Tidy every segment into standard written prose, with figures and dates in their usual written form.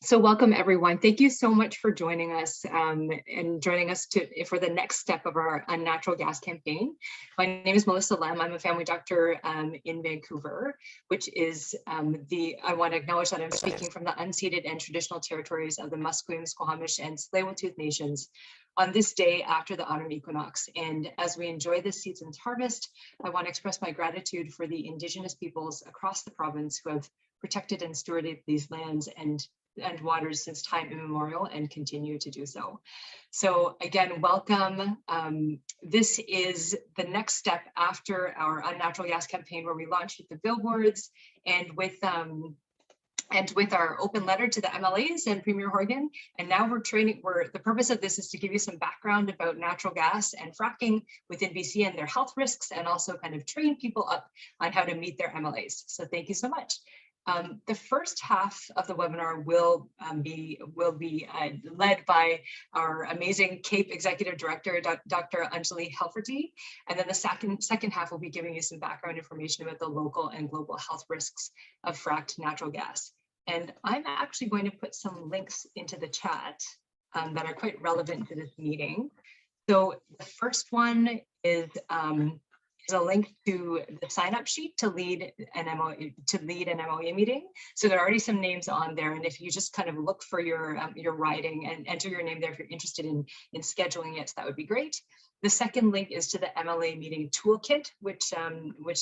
So welcome everyone. Thank you so much for joining us and joining us for the next step of our Unnatural gas campaign. My name is Melissa Lem. I'm a family doctor in Vancouver, which is I want to acknowledge that I'm speaking from the unceded and traditional territories of the Musqueam, Squamish, and Tsleil-Waututh nations on this day after the autumn equinox. And as we enjoy this season's harvest, I want to express my gratitude for the Indigenous peoples across the province who have protected and stewarded these lands and waters since time immemorial and continue to do so. So again, welcome. This is the next step after our Unnatural gas campaign, where we launched with the billboards and with our open letter to the MLAs and Premier Horgan. And now the purpose of this is to give you some background about natural gas and fracking within BC and their health risks, and also kind of train people up on how to meet their MLAs. So thank you so much. The first half of the webinar will be led by our amazing CAPE Executive Director, Dr. Anjali Helferty, and then the second half will be giving you some background information about the local and global health risks of fracked natural gas. And I'm actually going to put some links into the chat that are quite relevant to this meeting. So the first one is a link to the sign-up sheet to lead an MOA meeting. So there are already some names on there, and if you just kind of look for your riding and enter your name there if you're interested in scheduling it, that would be great. The second link is to the MLA meeting toolkit, which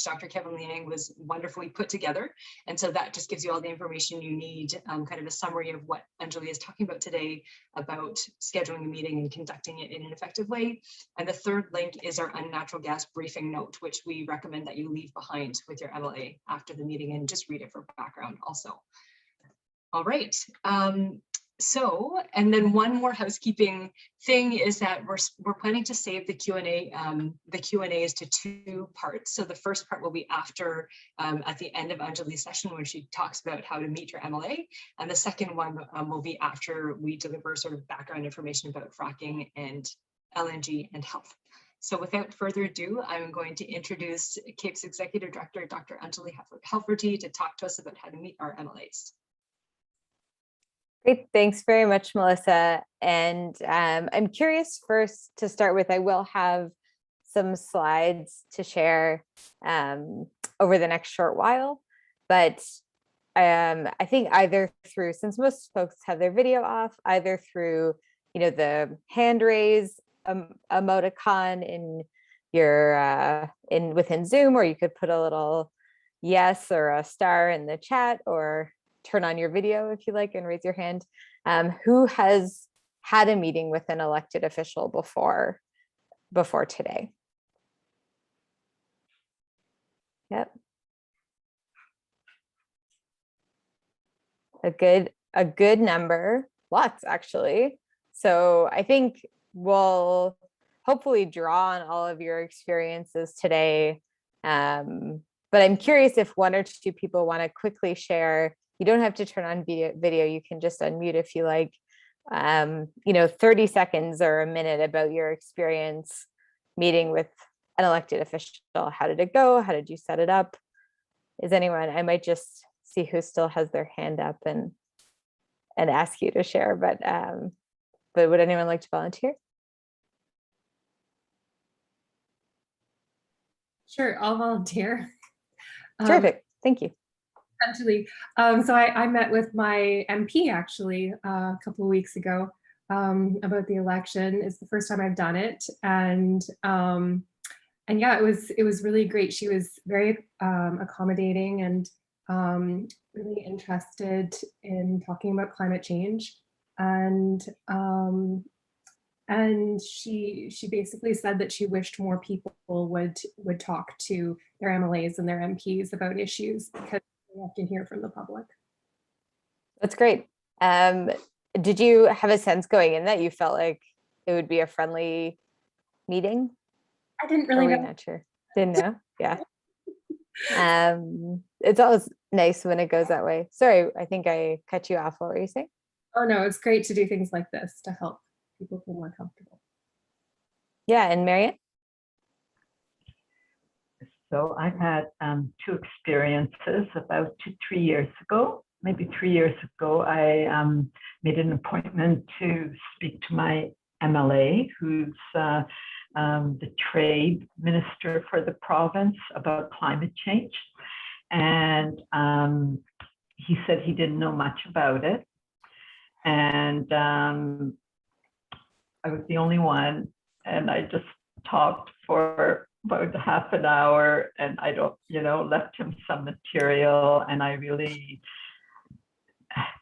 Dr. Kevin Liang was wonderfully put together. And so that just gives you all the information you need, kind of a summary of what Anjali is talking about today about scheduling a meeting and conducting it in an effective way. And the third link is our Unnatural gas briefing note, which we recommend that you leave behind with your MLA after the meeting and just read it for background also. All right. So, and then one more housekeeping thing is that we're planning to save the Q&A. The Q&A is to two parts. So the first part will be after, at the end of Anjali's session, when she talks about how to meet your MLA. And the second one will be after we deliver sort of background information about fracking and LNG and health. So without further ado, I'm going to introduce CAPE's Executive Director, Dr. Anjali Helferty, to talk to us about how to meet our MLAs. Great, thanks very much, Melissa. And I'm curious first to start with, I will have some slides to share over the next short while, but I think either through, since most folks have their video off, either through, the hand raise emoticon in your within Zoom, or you could put a little yes or a star in the chat, or turn on your video if you like and raise your hand. Who has had a meeting with an elected official before today? Yep. A good number, lots actually. So I think we'll hopefully draw on all of your experiences today. But I'm curious if one or two people want to quickly share. You don't have to turn on video. You can just unmute if you like, 30 seconds or a minute about your experience meeting with an elected official. How did it go? How did you set it up? Is anyone, I might just see who still has their hand up and ask you to share, but would anyone like to volunteer? Sure, I'll volunteer. Terrific, thank you. Actually, so I met with my MP actually a couple of weeks ago about the election. It's the first time I've done it, and yeah, it was really great. She was very accommodating and really interested in talking about climate change, and she basically said that she wished more people would talk to their MLAs and their MPs about issues, because we often hear from the public. That's great. Did you have a sense going in that you felt like it would be a friendly meeting? I didn't really know. Not sure. Didn't know. Yeah. It's always nice when it goes that way. Sorry, I think I cut you off. What were you saying? Oh no, it's great to do things like this to help people feel more comfortable. Yeah, and Marianne? So I've had two experiences about 2-3 years ago. maybe 3 years ago, I made an appointment to speak to my MLA, who's the trade minister for the province, about climate change. And he said he didn't know much about it. And I was the only one, and I just talked for about half an hour, and I don't, left him some material, and I really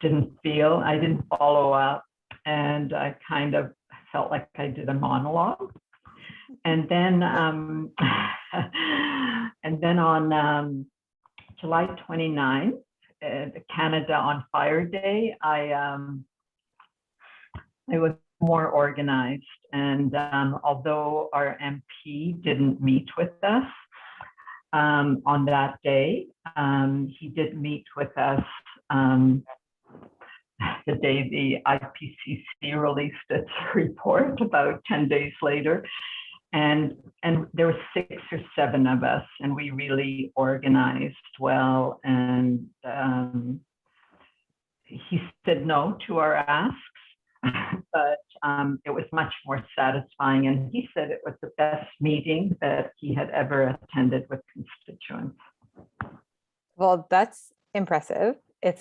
didn't follow up, and I kind of felt like I did a monologue. And then on July 29th, the Canada on Fire Day, I was more organized. And although our MP didn't meet with us on that day, he did meet with us the day the IPCC released its report about 10 days later. And there were 6 or 7 of us, and we really organized well. And he said no to our asks, but it was much more satisfying. And he said it was the best meeting that he had ever attended with constituents. Well, that's impressive. It's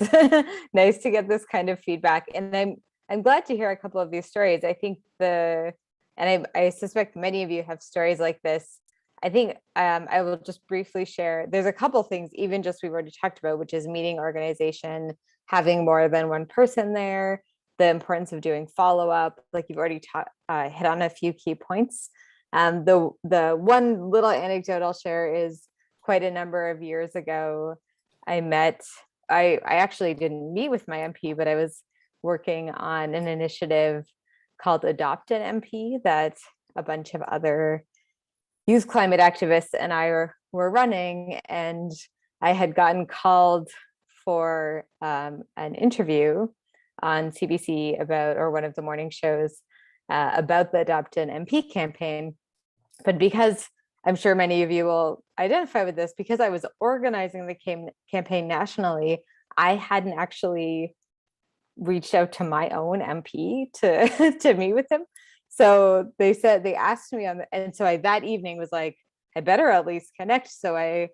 nice to get this kind of feedback. And I'm glad to hear a couple of these stories. I think I suspect many of you have stories like this. I think I will just briefly share. There's a couple things, even just we've already talked about, which is meeting organization, having more than one person there, the importance of doing follow-up. Like you've already hit on a few key points. The one little anecdote I'll share is quite a number of years ago, I actually didn't meet with my MP, but I was working on an initiative called Adopt an MP that a bunch of other youth climate activists and I were running, and I had gotten called for an interview on CBC or one of the morning shows about the Adopt an MP campaign. But because I'm sure many of you will identify with this, because I was organizing the campaign nationally, I hadn't actually reached out to my own MP to meet with him. So they asked me and so that evening was like, I better at least connect. So I,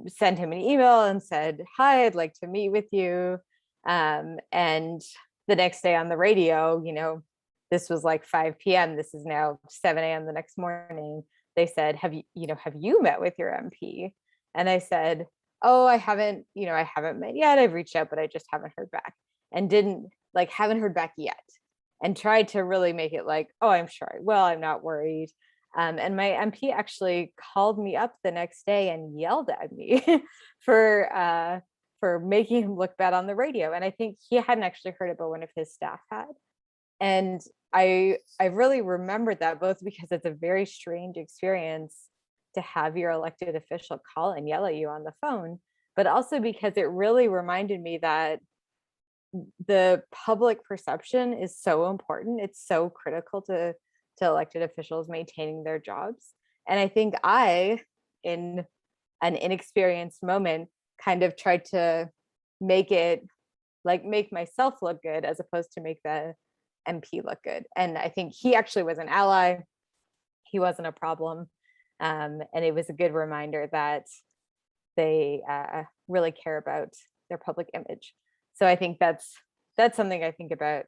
sent him an email and said, hi, I'd like to meet with you. And the next day on the radio, this was like 5 p.m. This is now 7 a.m. the next morning. They said, have you met with your MP? And I said, oh, I haven't met yet. I've reached out, but I just haven't heard back. And haven't heard back yet. And tried to really make it like, oh, I'm sure I will, I'm not worried. And my MP actually called me up the next day and yelled at me for making him look bad on the radio. And I think he hadn't actually heard it, but one of his staff had. And I really remembered that, both because it's a very strange experience to have your elected official call and yell at you on the phone, but also because it really reminded me that the public perception is so important. It's so critical to elected officials maintaining their jobs. And I think I, in an inexperienced moment, kind of tried to make myself look good as opposed to make the MP look good. And I think he actually was an ally. He wasn't a problem. And it was a good reminder that they really care about their public image. So I think that's something I think about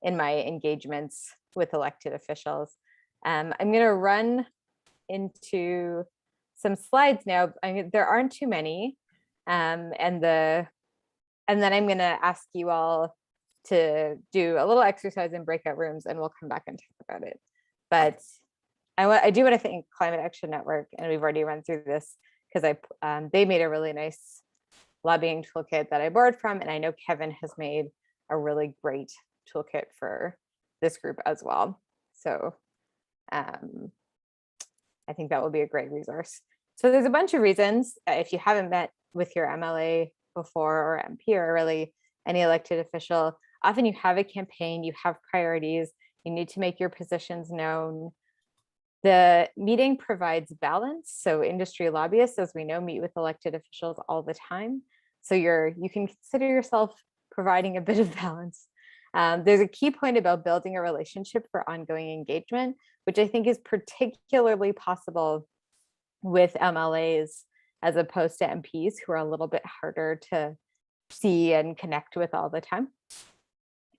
in my engagements with elected officials. I'm going to run into some slides now. There aren't too many, and then I'm going to ask you all to do a little exercise in breakout rooms, and we'll come back and talk about it. But I do want to thank Climate Action Network, and we've already run through this because they made a really nice lobbying toolkit that I borrowed from, and I know Kevin has made a really great toolkit for this group as well. So I think that will be a great resource. So there's a bunch of reasons, if you haven't met with your MLA before, or MP, or really any elected official, often you have a campaign, you have priorities, you need to make your positions known. The meeting provides balance. So industry lobbyists, as we know, meet with elected officials all the time. So you can consider yourself providing a bit of balance. There's a key point about building a relationship for ongoing engagement, which I think is particularly possible with MLAs as opposed to MPs, who are a little bit harder to see and connect with all the time.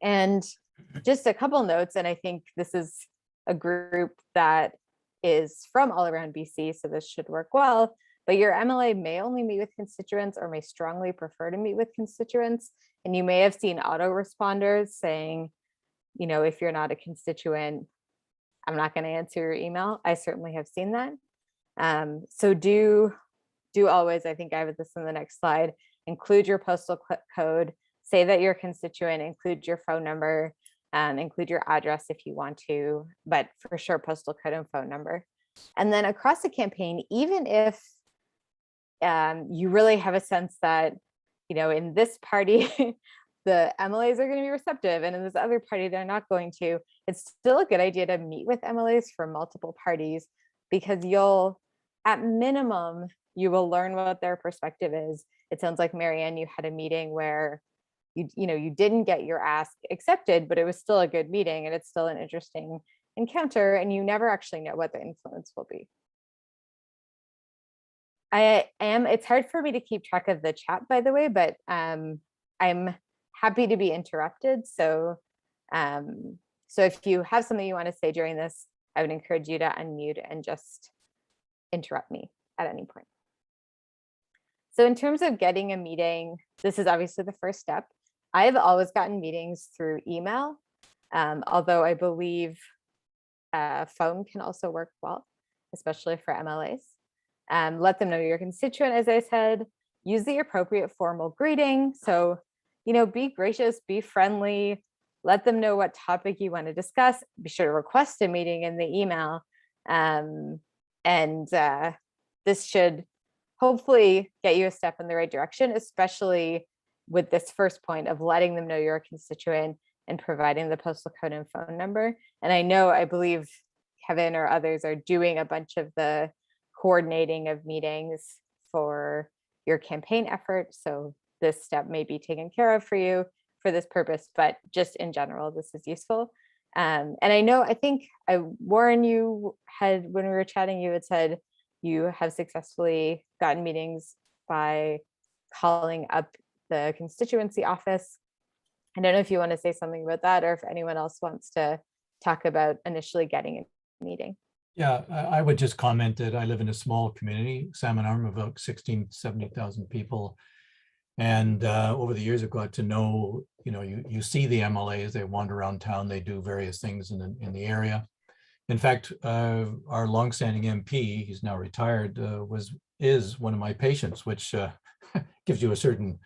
And just a couple notes, and I think this is a group that is from all around BC, so this should work well, but your MLA may only meet with constituents or may strongly prefer to meet with constituents. And you may have seen autoresponders saying, you know, if you're not a constituent, I'm not going to answer your email. I certainly have seen that. So do always, I think I have this in the next slide, include your postal code, say that you're a constituent, include your phone number, include your address if you want to, but for sure postal code and phone number. And then across the campaign, even if you really have a sense that, you know, in this party, the MLAs are going to be receptive, and in this other party, they're not going to, it's still a good idea to meet with MLAs for multiple parties, because at minimum, you will learn what their perspective is. It sounds like, Marianne, you had a meeting where you didn't get your ask accepted, but it was still a good meeting, and it's still an interesting encounter, and you never actually know what the influence will be. It's hard for me to keep track of the chat, by the way, but I'm happy to be interrupted. So if you have something you want to say during this, I would encourage you to unmute and just interrupt me at any point. So in terms of getting a meeting, this is obviously the first step. I've always gotten meetings through email, although I believe phone can also work well, especially for MLAs. Let them know you're a constituent, as I said. Use the appropriate formal greeting. So, you know, be gracious, be friendly, let them know what topic you want to discuss. Be sure to request a meeting in the email. This should hopefully get you a step in the right direction, especially with this first point of letting them know you're a constituent and providing the postal code and phone number. And I believe Kevin or others are doing a bunch of the coordinating of meetings for your campaign effort. So this step may be taken care of for you for this purpose, but just in general, this is useful. And I think Warren, you had, when we were chatting, you had said you have successfully gotten meetings by calling up the constituency office. I don't know if you want to say something about that, or if anyone else wants to talk about initially getting a meeting. Yeah, I would just comment that I live in a small community, Salmon Arm, of about 70,000 people. And over the years, I've got to know, you see the MLAs, they wander around town, they do various things in the area. In fact, our longstanding MP, he's now retired, is one of my patients, which gives you a certain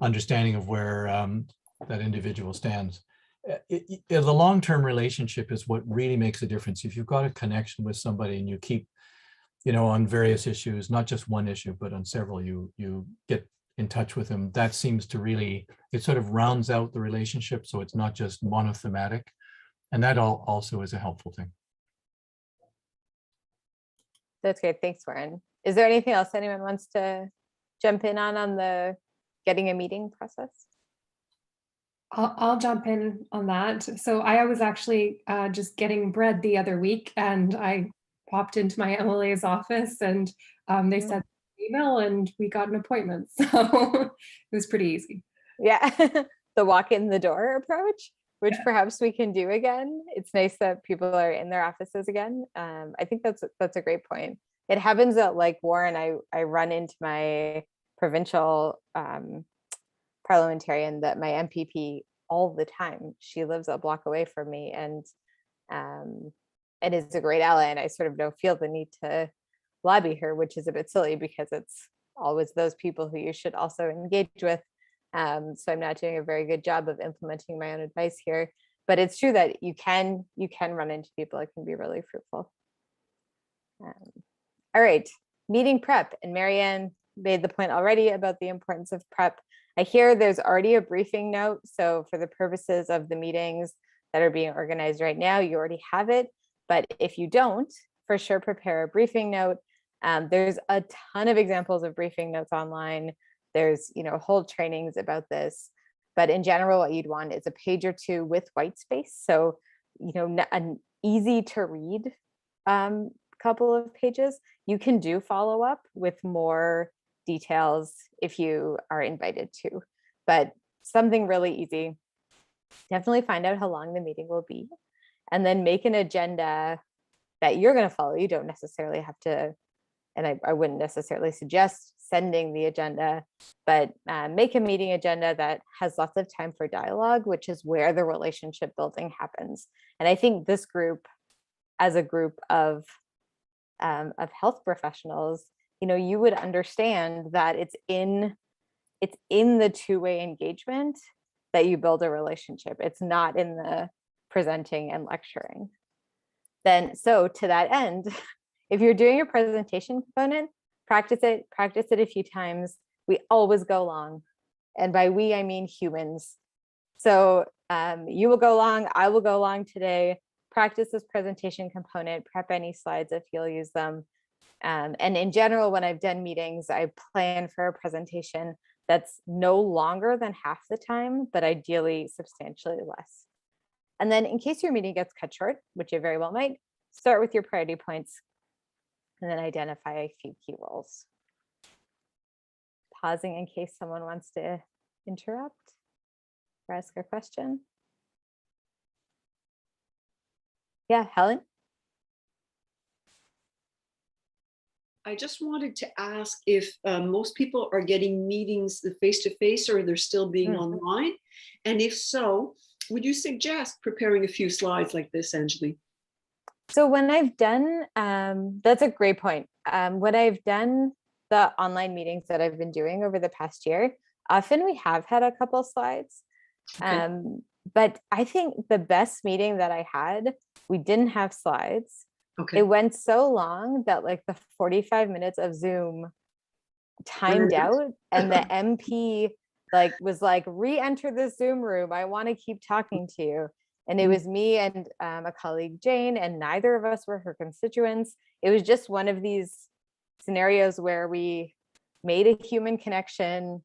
understanding of where that individual stands. The long-term relationship is what really makes a difference. If you've got a connection with somebody and you keep, on various issues, not just one issue, but on several, you get in touch with them, that seems to really, it sort of rounds out the relationship. So it's not just monothematic. And that also is a helpful thing. That's great. Thanks, Warren. Is there anything else anyone wants to jump in on the getting a meeting process? I'll jump in on that. So I was actually just getting bread the other week, and I popped into my MLA's office, and they said email, and we got an appointment. So it was pretty easy. Yeah, the walk in the door approach, which perhaps we can do again. It's nice that people are in their offices again. I think that's a great point. It happens that, like Warren, I run into my provincial parliamentarian, that my MPP, all the time. She lives a block away from me, and is a great ally, and I sort of don't feel the need to lobby her, which is a bit silly because it's always those people who you should also engage with. So I'm not doing a very good job of implementing my own advice here, but it's true that you can run into people. It can be really fruitful. All right, meeting prep, and Marianne made the point already about the importance of prep. I hear there's already a briefing note. So for the purposes of the meetings that are being organized right now, you already have it. But if you don't, for sure, prepare a briefing note. There's a ton of examples of briefing notes online. There's, whole trainings about this, but in general, what you'd want is a page or two with white space. So, an easy to read couple of pages. You can do follow up with more details if you are invited to, but something really easy. Definitely find out how long the meeting will be, and then make an agenda that you're going to follow. You don't necessarily have to, and I wouldn't necessarily suggest sending the agenda, but make a meeting agenda that has lots of time for dialogue, which is where the relationship building happens. And I think this group, as a group of health professionals, you would understand that it's in the two-way engagement that you build a relationship. It's not in the presenting and lecturing. Then, so to that end, if you're doing your presentation component, practice it a few times. We always go long. And by we, I mean humans. So you will go long, I will go long today. Practice this presentation component, prep any slides if you'll use them. And in general, when I've done meetings, I plan for a presentation that's no longer than half the time, but ideally substantially less. And then in case your meeting gets cut short, which it very well might, start with your priority points and then identify a few key roles. Pausing in case someone wants to interrupt or ask a question. Yeah, Helen? I just wanted to ask if most people are getting meetings face-to-face or they're still being online. And if so, would you suggest preparing a few slides like this, Anjali? So when I've done, that's a great point. When I've done the online meetings that I've been doing over the past year, often we have had a couple slides. Okay. But I think the best meeting that I had, we didn't have slides. Okay. It went so long that like the 45 minutes of Zoom timed out, and the MP was like, re-enter the Zoom room. I want to keep talking to you. And it was me and a colleague, Jane, and neither of us were her constituents. It was just one of these scenarios where we made a human connection.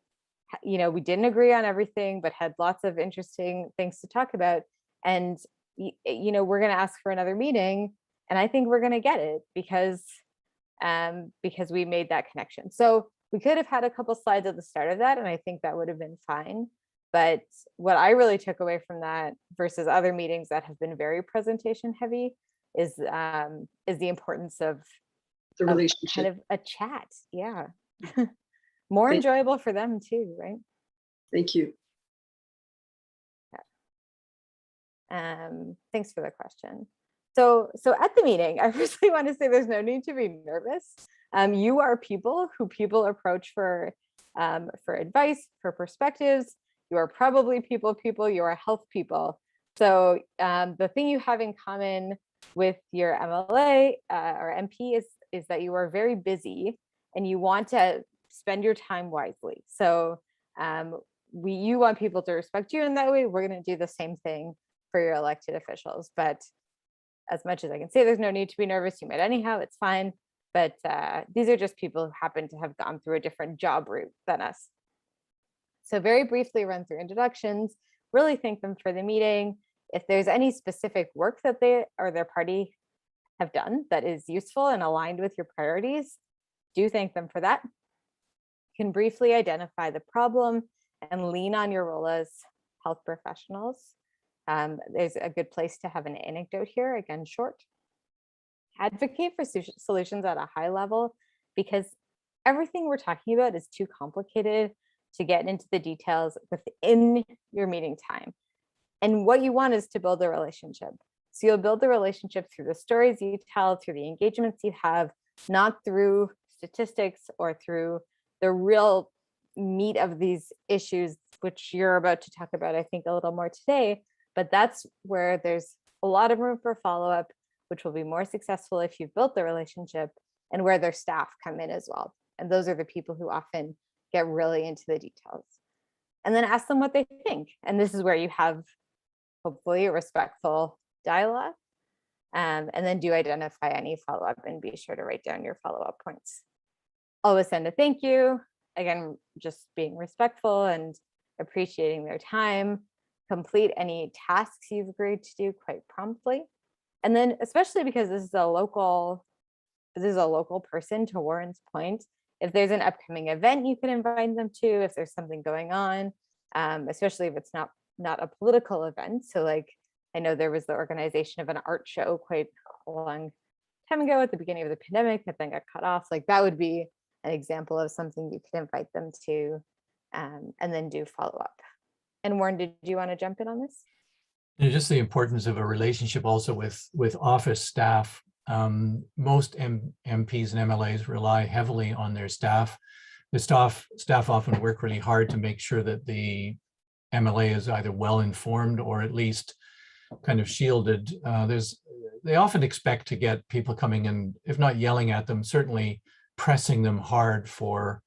We didn't agree on everything, but had lots of interesting things to talk about. And, we're going to ask for another meeting. And I think we're going to get it because we made that connection. So we could have had a couple slides at the start of that, and I think that would have been fine. But what I really took away from that versus other meetings that have been very presentation heavy is the importance of the relationship, kind of a chat. Yeah. More enjoyable for them too, right? Thank you. Yeah. Thanks for the question. So at the meeting, I firstly want to say there's no need to be nervous. You are people who people approach for advice, for perspectives. You are probably people, you are health people. So the thing you have in common with your MLA or MP is that you are very busy and you want to spend your time wisely. So you want people to respect you in that way. We're going to do the same thing for your elected officials. But as much as I can say, there's no need to be nervous. You might anyhow, it's fine. But these are just people who happen to have gone through a different job route than us. So very briefly run through introductions, really thank them for the meeting. If there's any specific work that they or their party have done that is useful and aligned with your priorities, do thank them for that. You can briefly identify the problem and lean on your role as health professionals. There's a good place to have an anecdote here, again, short. Advocate for solutions at a high level, because everything we're talking about is too complicated to get into the details within your meeting time. And what you want is to build a relationship. So you'll build the relationship through the stories you tell, through the engagements you have, not through statistics or through the real meat of these issues, which you're about to talk about, I think, a little more today. But that's where there's a lot of room for follow-up, which will be more successful if you've built the relationship, and where their staff come in as well. And those are the people who often get really into the details. And then ask them what they think. And this is where you have hopefully a respectful dialogue. And then do identify any follow-up and be sure to write down your follow-up points. Always send a thank you. again, just being respectful and appreciating their time, complete any tasks you've agreed to do quite promptly. And then especially because this is a local person, to Warren's point, if there's an upcoming event you can invite them to, if there's something going on, especially if it's not a political event. So like, I know there was the organization of an art show quite a long time ago at the beginning of the pandemic that then got cut off. Like that would be an example of something you could invite them to, and then do follow up. And Warren, did you want to jump in on this? And just the importance of a relationship also with office staff. Most MPs and MLAs rely heavily on their staff. The staff often work really hard to make sure that the MLA is either well informed or at least kind of shielded. They often expect to get people coming in, if not yelling at them, certainly pressing them hard for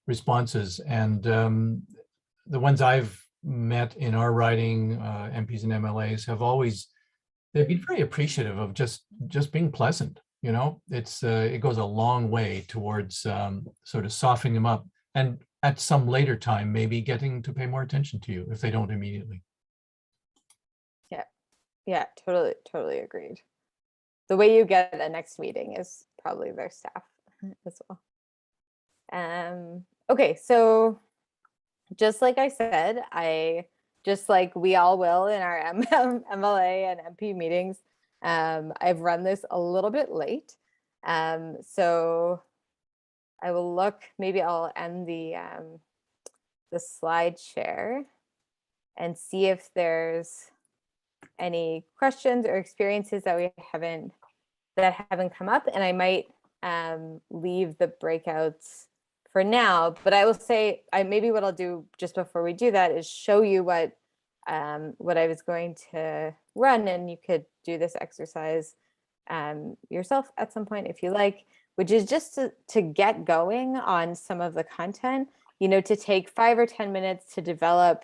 responses. And the ones I've met in our riding, MPs and MLAs they've been very appreciative of just being pleasant. You know, it goes a long way towards sort of softening them up, and at some later time, maybe getting to pay more attention to you if they don't immediately. Yeah, totally agreed. The way you get a next meeting is probably their staff as well. Okay, so just like I said, just like we all will in our MLA and MP meetings, I've run this a little bit late. So I will look, maybe I'll end the slide share and see if there's any questions or experiences that haven't come up. And I might leave the breakouts for now, but I will say, maybe what I'll do just before we do that is show you what I was going to run, and you could do this exercise yourself at some point if you like, which is just to get going on some of the content, to take 5 or 10 minutes to develop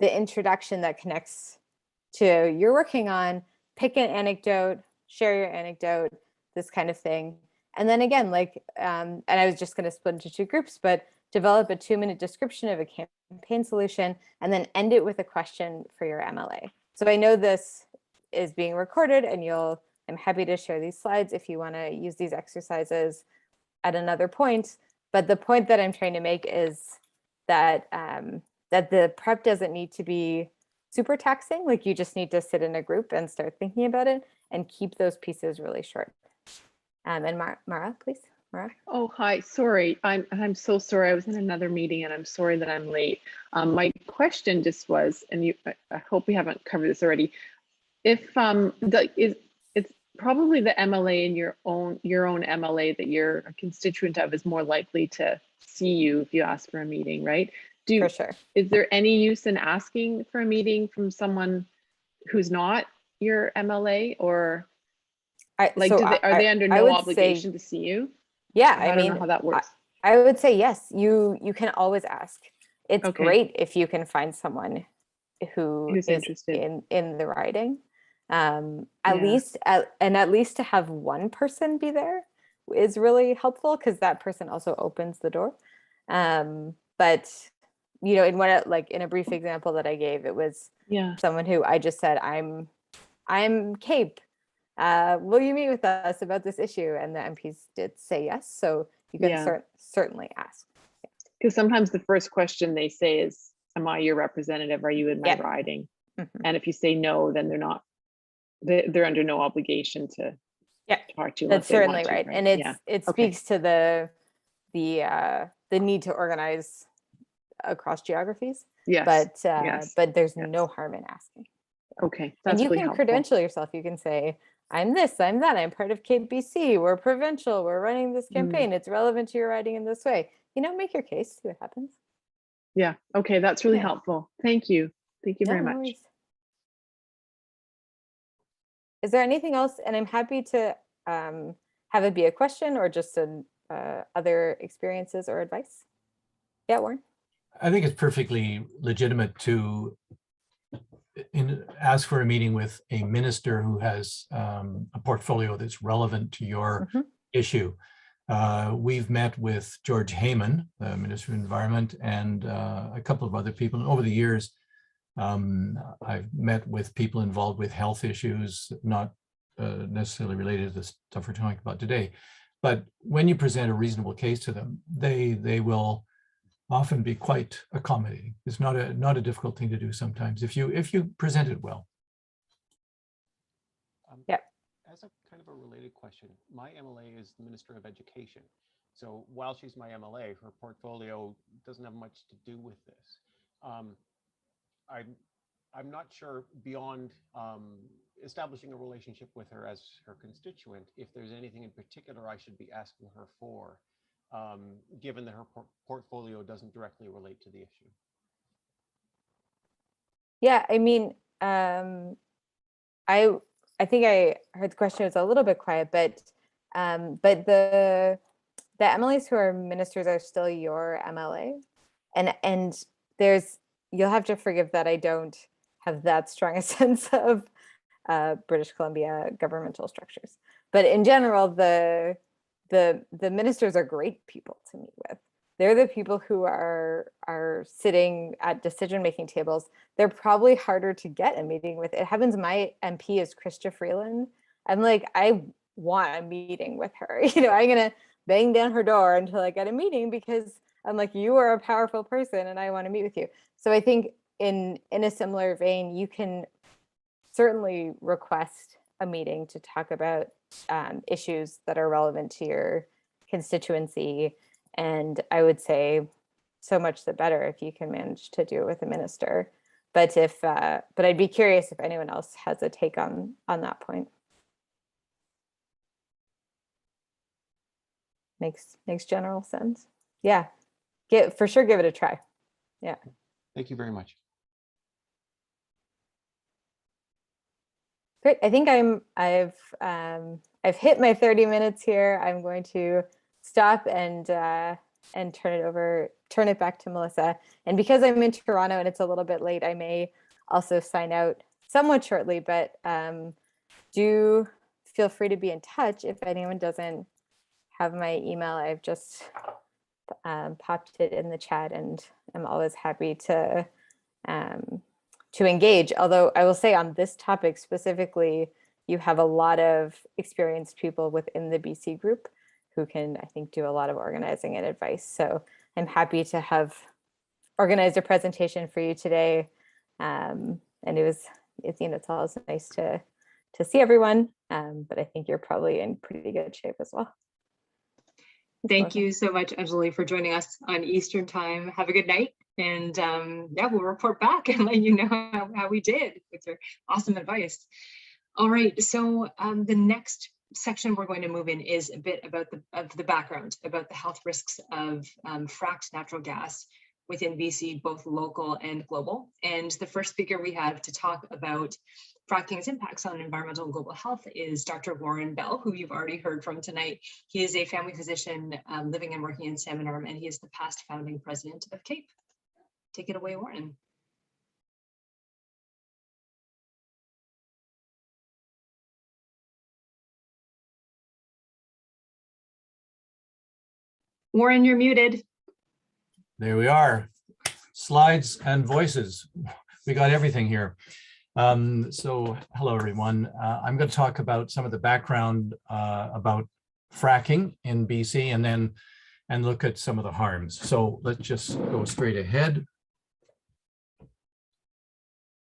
the introduction that connects to you're working on, pick an anecdote, share your anecdote, this kind of thing. And then again, and I was just going to split into 2 groups, but develop a 2-minute description of a campaign solution, and then end it with a question for your MLA. So I know this is being recorded, and I'm happy to share these slides if you want to use these exercises at another point. But the point that I'm trying to make is that that the prep doesn't need to be super taxing. Like you just need to sit in a group and start thinking about it, and keep those pieces really short. And Mara, please. Mara. Oh, hi. Sorry. I'm so sorry. I was in another meeting, and I'm sorry that I'm late. My question just was, and I hope we haven't covered this already. If it's probably the MLA in your own MLA that you're a constituent of is more likely to see you if you ask for a meeting, right? For sure. Is there any use in asking for a meeting from someone who's not your MLA, or are they under no obligation to see you? Yeah, I don't know how that works. I would say yes. You can always ask. It's great if you can find someone who's interested in the riding. At least to have one person be there is really helpful, because that person also opens the door. But in in a brief example that I gave, it was someone who I just said, I'm Cape. Will you meet with us about this issue? And the MPs did say yes. So you can certainly ask. Because sometimes the first question they say is, am I your representative? Are you in my riding? Mm-hmm. And if you say no, then they're under no obligation to talk to you. That's certainly right. And it speaks to the need to organize across geographies. Yes. But there's no harm in asking. Okay. That's and you can credential yourself. You can say, I'm this, I'm that, I'm part of KBC, we're provincial, we're running this campaign, it's relevant to your riding in this way. Make your case, see what happens. Yeah, okay, that's really helpful. Thank you. Thank you very much. Worries. Is there anything else? And I'm happy to have it be a question or just other experiences or advice. Yeah, Warren? I think it's perfectly legitimate to ask for a meeting with a minister who has a portfolio that's relevant to your issue. We've met with George Heyman, the Minister of Environment, and a couple of other people. And over the years, I've met with people involved with health issues, not necessarily related to the stuff we're talking about today. But when you present a reasonable case to them, they will often be quite accommodating. It's not a difficult thing to do sometimes if you present it well. Yeah. As a kind of a related question, my MLA is the Minister of Education. So while she's my MLA, her portfolio doesn't have much to do with this. I'm not sure, beyond establishing a relationship with her as her constituent, if there's anything in particular I should be asking her for, given that her portfolio doesn't directly relate to the issue. Yeah, I mean, I think I heard the question was a little bit quiet, but the MLAs who are ministers are still your MLA, and you'll have to forgive that I don't have that strong a sense of British Columbia governmental structures, but in general, the ministers are great people to meet with. They're the people who are sitting at decision-making tables. They're probably harder to get a meeting with. It happens. My MP is Chrystia Freeland. I'm like, I want a meeting with her. I'm gonna bang down her door until I get a meeting because I'm like, you are a powerful person and I want to meet with you. So I think in a similar vein, you can certainly request a meeting to talk about issues that are relevant to your constituency. And I would say so much the better if you can manage to do it with a minister. But I'd be curious if anyone else has a take on that point. Makes general sense. Yeah, for sure, give it a try. Yeah. Thank you very much. Great. I think I've hit my 30 minutes here. I'm going to stop and turn it back to Melissa. And because I'm in Toronto and it's a little bit late, I may also sign out somewhat shortly, but do feel free to be in touch if anyone doesn't have my email. I've just popped it in the chat, and I'm always happy to engage. Although I will say on this topic specifically, you have a lot of experienced people within the BC group who can, I think, do a lot of organizing and advice. So I'm happy to have organized a presentation for you today. And it's always nice to see everyone, but I think you're probably in pretty good shape as well. Thank you so much, Anjali, for joining us on Eastern Time. Have a good night. And yeah, we'll report back and let you know how we did with your awesome advice. All right, so the next section we're going to move in is a bit about the background, about the health risks of fracked natural gas within BC, both local and global. And the first speaker we have to talk about fracking's impacts on environmental and global health is Dr. Warren Bell, who you've already heard from tonight. He is a family physician living and working in Salmon Arm, and he is the past founding president of CAPE. Take it away, Warren. Warren, you're muted. There we are. Slides and voices. We got everything here. So hello, everyone. I'm going to talk about some of the background about fracking in BC and look at some of the harms. So let's just go straight ahead.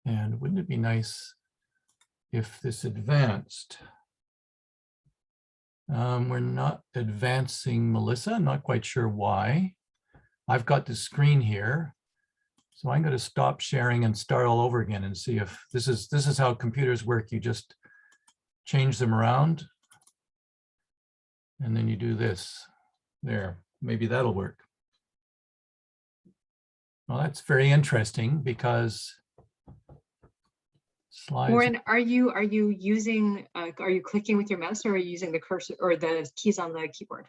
And wouldn't it be nice if this advanced? We're not advancing, Melissa. Not quite sure why. I've got the screen here. So I'm going to stop sharing and start all over again and see if this is how computers work. You just change them around and then you do this there. Maybe that'll work. Well, that's very interesting because slides. Warren, are you clicking with your mouse, or are you using the cursor or the keys on the keyboard?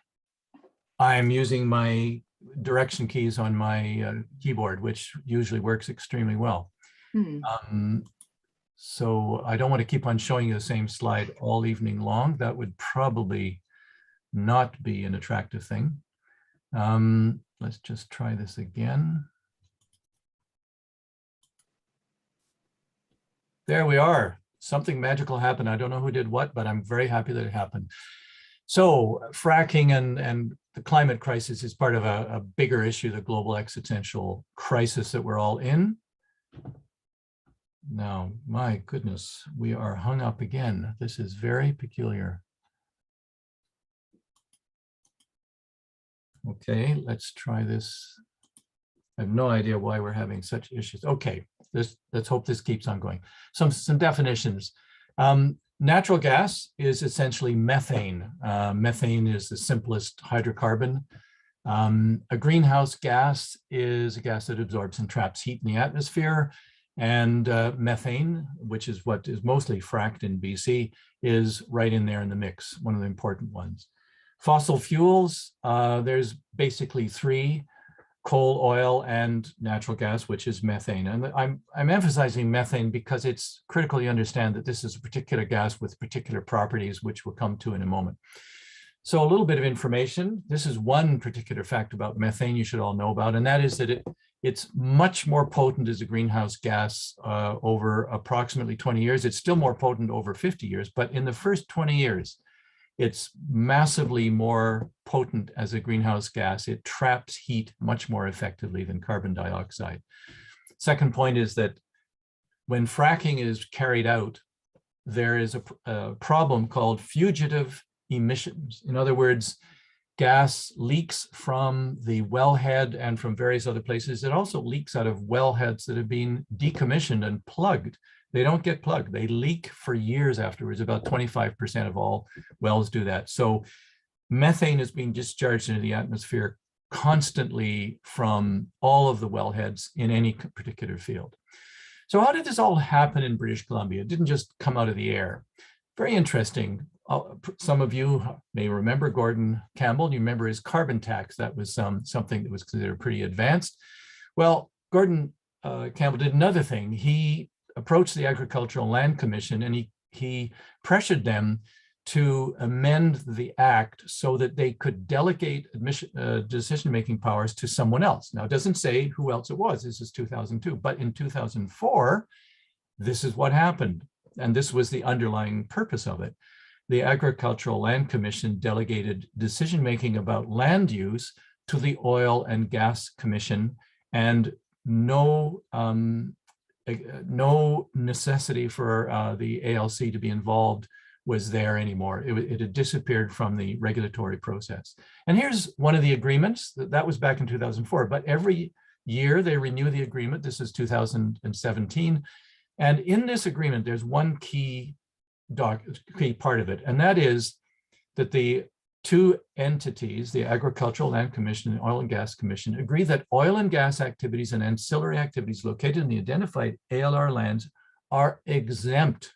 I'm using my direction keys on my keyboard, which usually works extremely well. So I don't want to keep on showing you the same slide all evening long. That would probably not be an attractive thing. Let's just try this again. There we are. Something magical happened. I don't know who did what, but I'm very happy that it happened. So fracking and the climate crisis is part of a bigger issue, the global existential crisis that we're all in. Now, my goodness, we are hung up again. This is very peculiar. Okay, let's try this. I have no idea why we're having such issues. Okay, let's hope this keeps on going. Some definitions. Natural gas is essentially methane. Methane is the simplest hydrocarbon. A greenhouse gas is a gas that absorbs and traps heat in the atmosphere. And methane, which is what is mostly fracked in BC, is right in there in the mix, one of the important ones. Fossil fuels, there's basically three: coal, oil, and natural gas, which is methane. And I'm emphasizing methane because it's critical you understand that this is a particular gas with particular properties, which we'll come to in a moment. So a little bit of information. This is one particular fact about methane you should all know about, and that is that it's much more potent as a greenhouse gas over approximately 20 years. It's still more potent over 50 years, but in the first 20 years, it's massively more potent as a greenhouse gas. It traps heat much more effectively than carbon dioxide. Second point is that when fracking is carried out, there is a problem called fugitive emissions. In other words, gas leaks from the wellhead and from various other places. It also leaks out of wellheads that have been decommissioned and plugged. They don't get plugged. They leak for years afterwards. About 25% of all wells do that. So methane is being discharged into the atmosphere constantly from all of the wellheads in any particular field. So how did this all happen in British Columbia? It didn't just come out of the air. Very interesting. Some of you may remember Gordon Campbell. You remember his carbon tax. That was something that was considered pretty advanced. Well, Gordon Campbell did another thing. He approached the Agricultural Land Commission and he pressured them to amend the act so that they could delegate decision-making powers to someone else. Now, it doesn't say who else it was. This is 2002. But in 2004, this is what happened. And this was the underlying purpose of it. The Agricultural Land Commission delegated decision-making about land use to the Oil and Gas Commission, and no necessity for the ALC to be involved was there anymore. It had disappeared from the regulatory process. And here's one of the agreements. That was back in 2004, but every year they renew the agreement. This is 2017. And in this agreement, there's one key part of it, and that is that the two entities, the Agricultural Land Commission and Oil and Gas Commission, agree that oil and gas activities and ancillary activities located in the identified ALR lands are exempt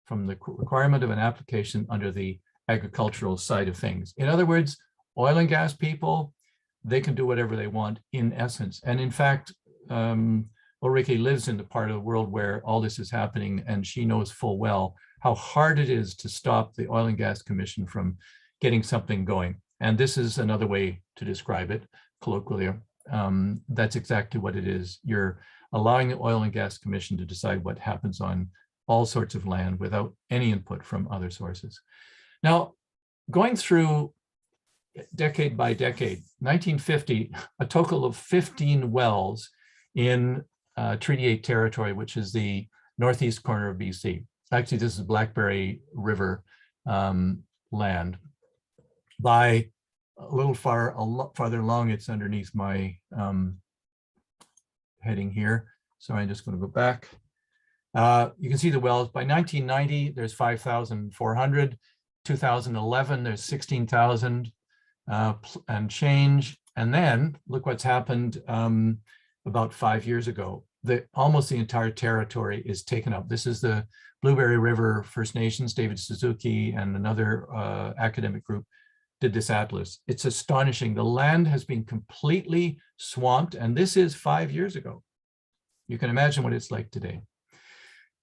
from the requirement of an application under the agricultural side of things. In other words, oil and gas people, they can do whatever they want in essence. And in fact, Ulrika lives in the part of the world where all this is happening, and she knows full well how hard it is to stop the Oil and Gas Commission from getting something going. And this is another way to describe it colloquially. That's exactly what it is. You're allowing the Oil and Gas Commission to decide what happens on all sorts of land without any input from other sources. Now, going through decade by decade, 1950, a total of 15 wells in Treaty 8 territory, which is the northeast corner of BC. Actually, this is Blackberry River land. By a lot farther along, it's underneath my heading here. So I'm just going to go back. You can see the wells. By 1990, there's 5,400. 2011, there's 16,000 and change. And then look what's happened about 5 years ago. Almost the entire territory is taken up. This is the Blueberry River First Nations. David Suzuki and another academic group did this atlas. It's astonishing. The land has been completely swamped, and this is 5 years ago. You can imagine what it's like today.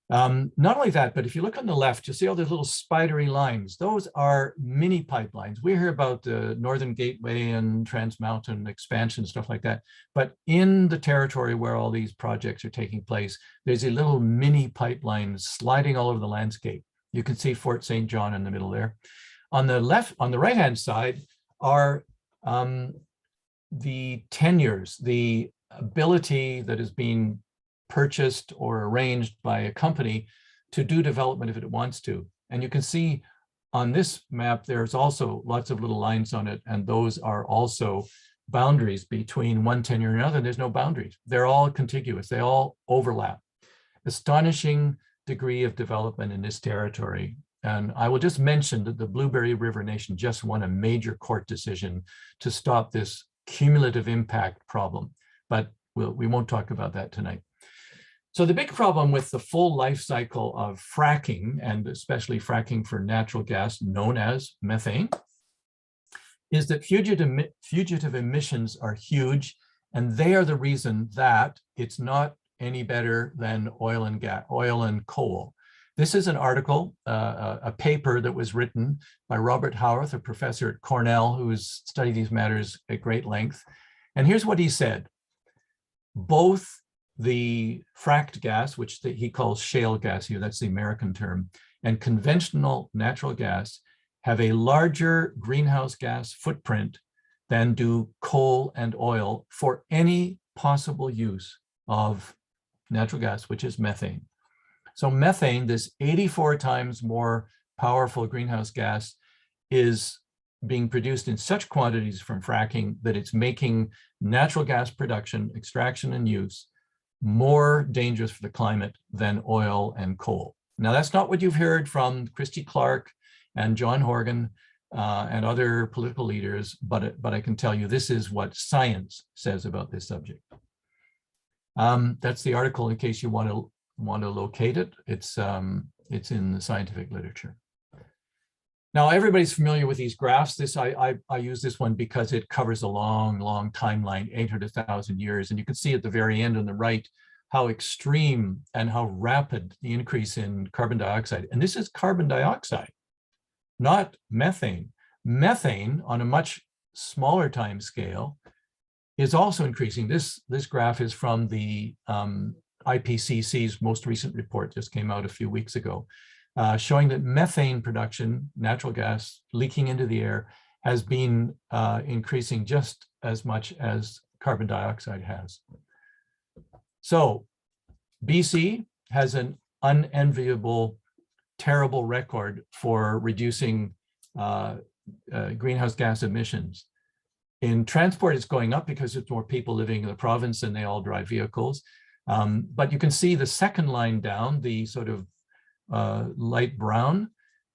Not only that, but if you look on the left, you see all these little spidery lines. Those are mini pipelines. We hear about the Northern Gateway and Trans Mountain expansion, stuff like that. But in the territory where all these projects are taking place, there's a little mini pipeline sliding all over the landscape. You can see Fort St. John in the middle there. On the left, on the right-hand side are the tenures, the ability that is being purchased or arranged by a company to do development if it wants to. And you can see on this map, there's also lots of little lines on it, and those are also boundaries between one tenure and another. There's no boundaries. They're all contiguous. They all overlap. Astonishing degree of development in this territory. And I will just mention that the Blueberry River Nation just won a major court decision to stop this cumulative impact problem, but we won't talk about that tonight. So the big problem with the full life cycle of fracking, and especially fracking for natural gas known as methane, is that fugitive emissions are huge, and they are the reason that it's not any better than oil and coal. This is an article, a paper that was written by Robert Howarth, a professor at Cornell who's studied these matters at great length. And here's what he said. Both the fracked gas, which he calls shale gas here, that's the American term, and conventional natural gas have a larger greenhouse gas footprint than do coal and oil for any possible use of natural gas, which is methane. So methane, this 84 times more powerful greenhouse gas, is being produced in such quantities from fracking that it's making natural gas production, extraction, and use more dangerous for the climate than oil and coal. Now, that's not what you've heard from Christy Clark and John Horgan and other political leaders, but I can tell you this is what science says about this subject. That's the article in case you want to locate it. It's in the scientific literature. Now, everybody's familiar with these graphs. I use this one because it covers a long timeline, 800,000 years. And you can see at the very end on the right, how extreme and how rapid the increase in carbon dioxide. And this is carbon dioxide, not methane. Methane on a much smaller time scale is also increasing. This graph is from the IPCC's most recent report, just came out a few weeks ago, showing that methane production, natural gas leaking into the air, has been increasing just as much as carbon dioxide has. So BC has an unenviable, terrible record for reducing greenhouse gas emissions. In transport, it's going up because there's more people living in the province and they all drive vehicles. But you can see the second line down, the sort of light brown,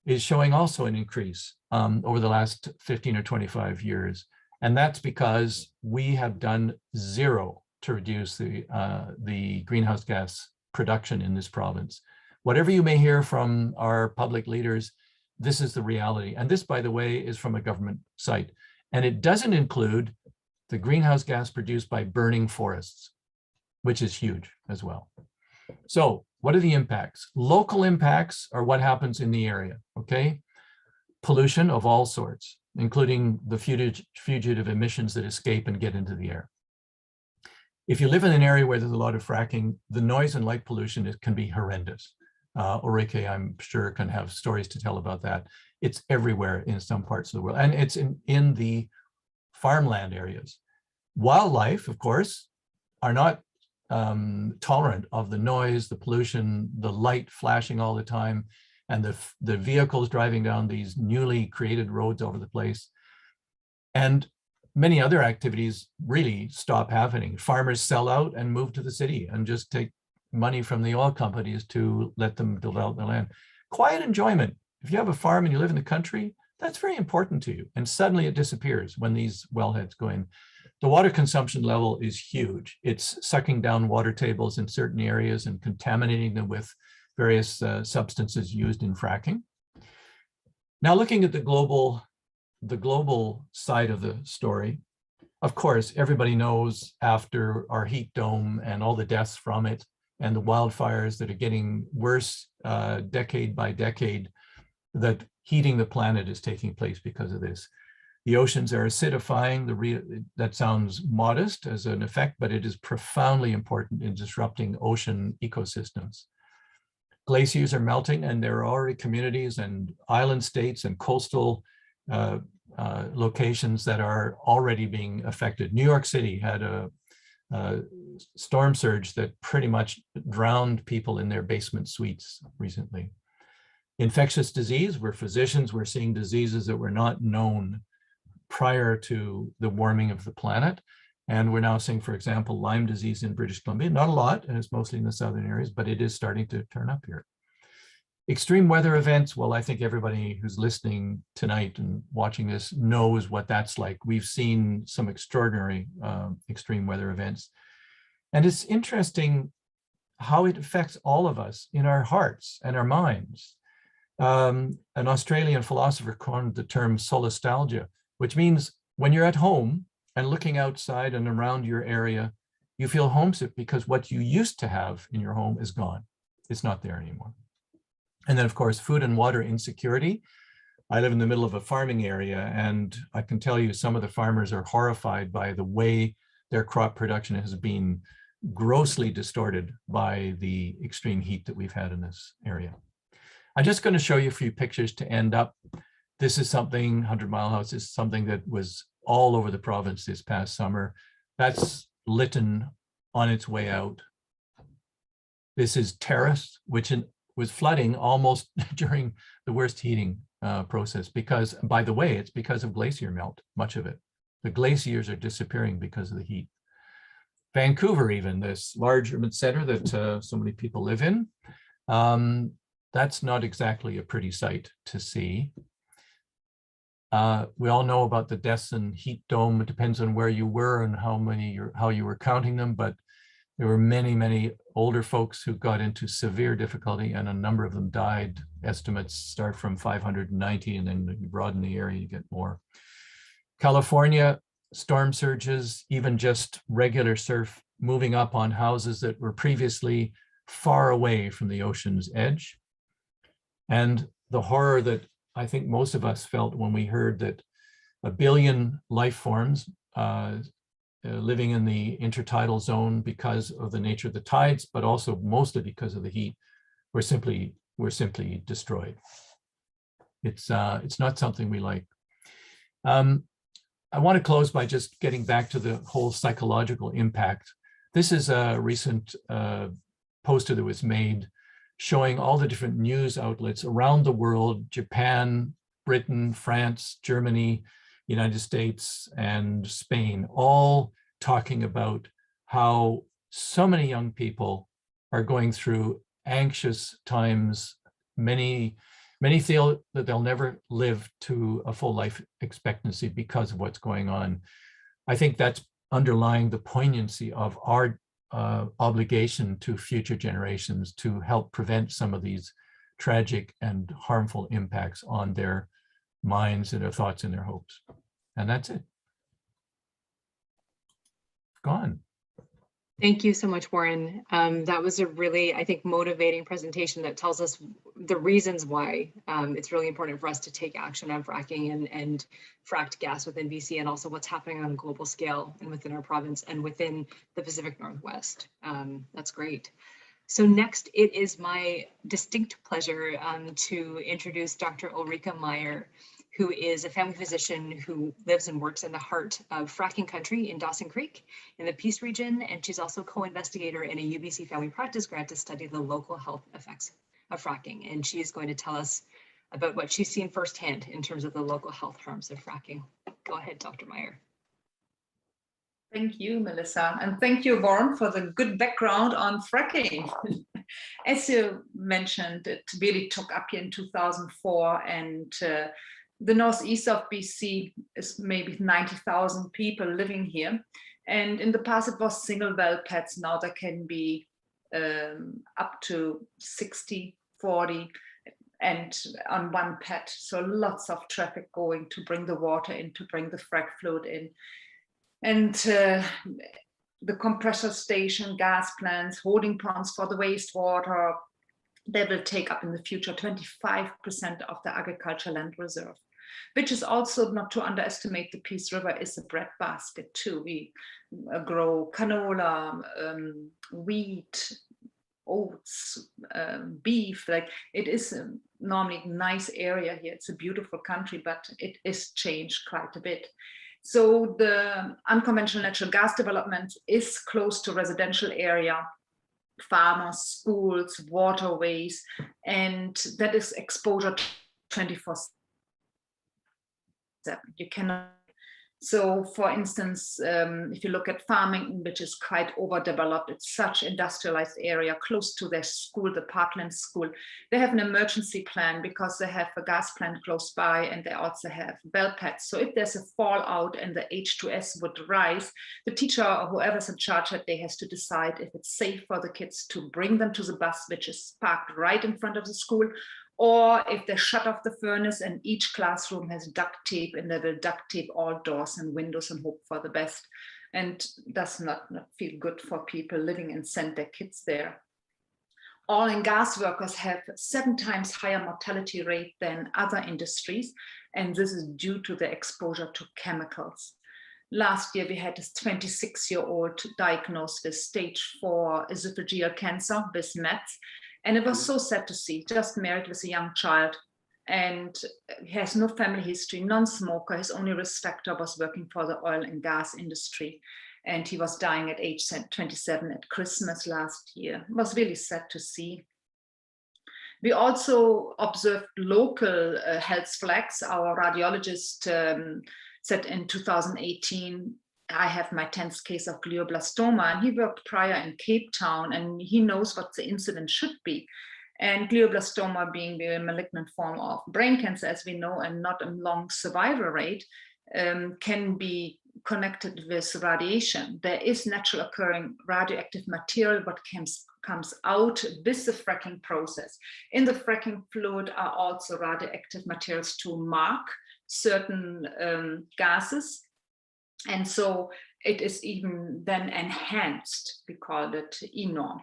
is showing also an increase over the last 15 or 25 years. And that's because we have done zero to reduce the greenhouse gas production in this province. Whatever you may hear from our public leaders, this is the reality. And this, by the way, is from a government site. And it doesn't include the greenhouse gas produced by burning forests, which is huge as well. So what are the impacts? Local impacts are what happens in the area, okay? Pollution of all sorts, including the fugitive emissions that escape and get into the air. If you live in an area where there's a lot of fracking, the noise and light pollution can be horrendous. Ulrika, I'm sure, can have stories to tell about that. It's everywhere in some parts of the world, and it's in the farmland areas. Wildlife, of course, are not tolerant of the noise, the pollution, the light flashing all the time, and the vehicles driving down these newly created roads over the place. And many other activities really stop happening. Farmers sell out and move to the city and just take money from the oil companies to let them develop their land. Quiet enjoyment. If you have a farm and you live in the country, that's very important to you. And suddenly it disappears when these wellheads go in. The water consumption level is huge. It's sucking down water tables in certain areas and contaminating them with various substances used in fracking. Now, looking at the global side of the story, of course, everybody knows after our heat dome and all the deaths from it, and the wildfires that are getting worse decade by decade, that heating the planet is taking place because of this. The oceans are acidifying. That sounds modest as an effect, but it is profoundly important in disrupting ocean ecosystems. Glaciers are melting, and there are already communities and island states and coastal locations that are already being affected. New York City had a storm surge that pretty much drowned people in their basement suites recently. Infectious disease, where physicians were seeing diseases that were not known prior to the warming of the planet. And we're now seeing, for example, Lyme disease in British Columbia. Not a lot, and it's mostly in the southern areas, but it is starting to turn up here. Extreme weather events, well, I think everybody who's listening tonight and watching this knows what that's like. We've seen some extraordinary extreme weather events. And it's interesting how it affects all of us in our hearts and our minds. An Australian philosopher coined the term solastalgia, which means when you're at home and looking outside and around your area, you feel homesick because what you used to have in your home is gone. It's not there anymore. And then, of course, food and water insecurity. I live in the middle of a farming area, and I can tell you some of the farmers are horrified by the way their crop production has been grossly distorted by the extreme heat that we've had in this area. I'm just going to show you a few pictures to end up. This is something, 100 Mile House is something that was all over the province this past summer. That's Lytton on its way out. This is Terrace, which was flooding almost during the worst heating process because, by the way, it's because of glacier melt, much of it. The glaciers are disappearing because of the heat. Vancouver, even, this large urban center that so many people live in, that's not exactly a pretty sight to see. We all know about the deaths in heat dome. It depends on where you were and how you were counting them, but there were many, many older folks who got into severe difficulty, and a number of them died. Estimates start from 590, and then you broaden the area, you get more. California, storm surges, even just regular surf moving up on houses that were previously far away from the ocean's edge. And the horror that I think most of us felt when we heard that 1 billion life forms living in the intertidal zone because of the nature of the tides, but also mostly because of the heat, were simply destroyed. It's not something we like. I want to close by just getting back to the whole psychological impact. This is a recent poster that was made showing all the different news outlets around the world, Japan, Britain, France, Germany, United States, and Spain, all talking about how so many young people are going through anxious times. Many feel that they'll never live to a full life expectancy because of what's going on. I think that's underlying the poignancy of our obligation to future generations to help prevent some of these tragic and harmful impacts on their minds and their thoughts and their hopes. And that's it. Gone. Thank you so much, Warren. That was a really, I think, motivating presentation that tells us the reasons why it's really important for us to take action on fracking and fracked gas within BC, and also what's happening on a global scale and within our province and within the Pacific Northwest. That's great. So next, it is my distinct pleasure to introduce Dr. Ulrika Meyer, who is a family physician who lives and works in the heart of fracking country in Dawson Creek in the Peace region. And she's also co-investigator in a UBC family practice grant to study the local health effects of fracking. And she is going to tell us about what she's seen firsthand in terms of the local health harms of fracking. Go ahead, Dr. Meyer. Thank you, Melissa. And thank you, Warren, for the good background on fracking. As you mentioned, it really took up here in 2004, and the northeast of BC is maybe 90,000 people living here. And in the past, it was single well pads. Now there can be up to 60, 40, and on one pad. So lots of traffic going to bring the water in, to bring the frack fluid in. And the compressor station, gas plants, holding ponds for the wastewater, they will take up in the future 25% of the agricultural land reserve, which is also not to underestimate. The Peace River is a breadbasket too. We grow canola, wheat, oats, beef. Like, it is normally a nice area here. It's a beautiful country, but it is changed quite a bit. So the unconventional natural gas development is close to residential area, farmers, schools, waterways, and that is exposure 24/7. You cannot. So, for instance, if you look at farming, which is quite overdeveloped, it's such industrialized area close to their school, the Parkland School. They have an emergency plan because they have a gas plant close by, and they also have well pads. So if there's a fallout and the H2S would rise, the teacher or whoever's in charge that day has to decide if it's safe for the kids to bring them to the bus, which is parked right in front of the school, or if they shut off the furnace and each classroom has duct tape, and they will duct tape all doors and windows and hope for the best. And does not feel good for people living and send their kids there. Oil and gas workers have 7 times higher mortality rate than other industries, and this is due to the exposure to chemicals. Last year, we had this 26-year-old diagnosed with stage 4 esophageal cancer with mets. And it was so sad to see, just married with a young child, and he has no family history, non-smoker. His only risk factor was working for the oil and gas industry. And he was dying at age 27 at Christmas last year. It was really sad to see. We also observed local health flags. Our radiologist said in 2018, I have my 10th case of glioblastoma, and he worked prior in Cape Town, and he knows what the incidence should be. And glioblastoma, being the malignant form of brain cancer, as we know, and not a long survival rate, can be connected with radiation. There is natural occurring radioactive material what comes out with the fracking process. In the fracking fluid are also radioactive materials to mark certain gases. And so it is even then enhanced. We call it enorm.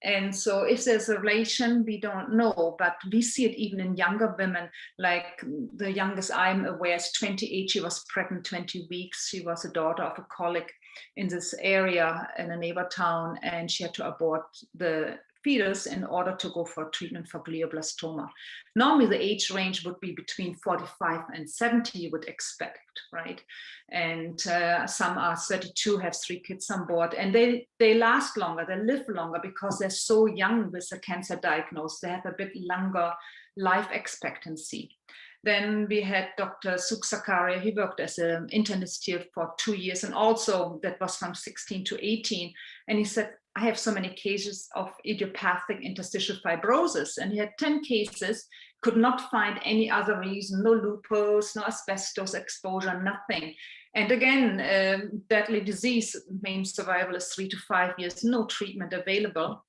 And so if there's a relation, we don't know, but we see it even in younger women. Like the youngest I'm aware is 28. She was pregnant 20 weeks. She was a daughter of a colleague in this area in a neighbor town, and she had to abort the fetus in order to go for treatment for glioblastoma. Normally the age range would be between 45 and 70, you would expect, right? And some are 32, have 3 kids on board, and they last longer, they live longer because they're so young with a cancer diagnosis. They have a bit longer life expectancy. Then we had Dr. Suk Zakaria. He worked as an internist here for 2 years, and also that was from 16 to 18. And he said, I have so many cases of idiopathic interstitial fibrosis, and he had 10 cases, could not find any other reason, no lupus, no asbestos exposure, nothing. And again, deadly disease, mean survival is 3 to 5 years, no treatment available.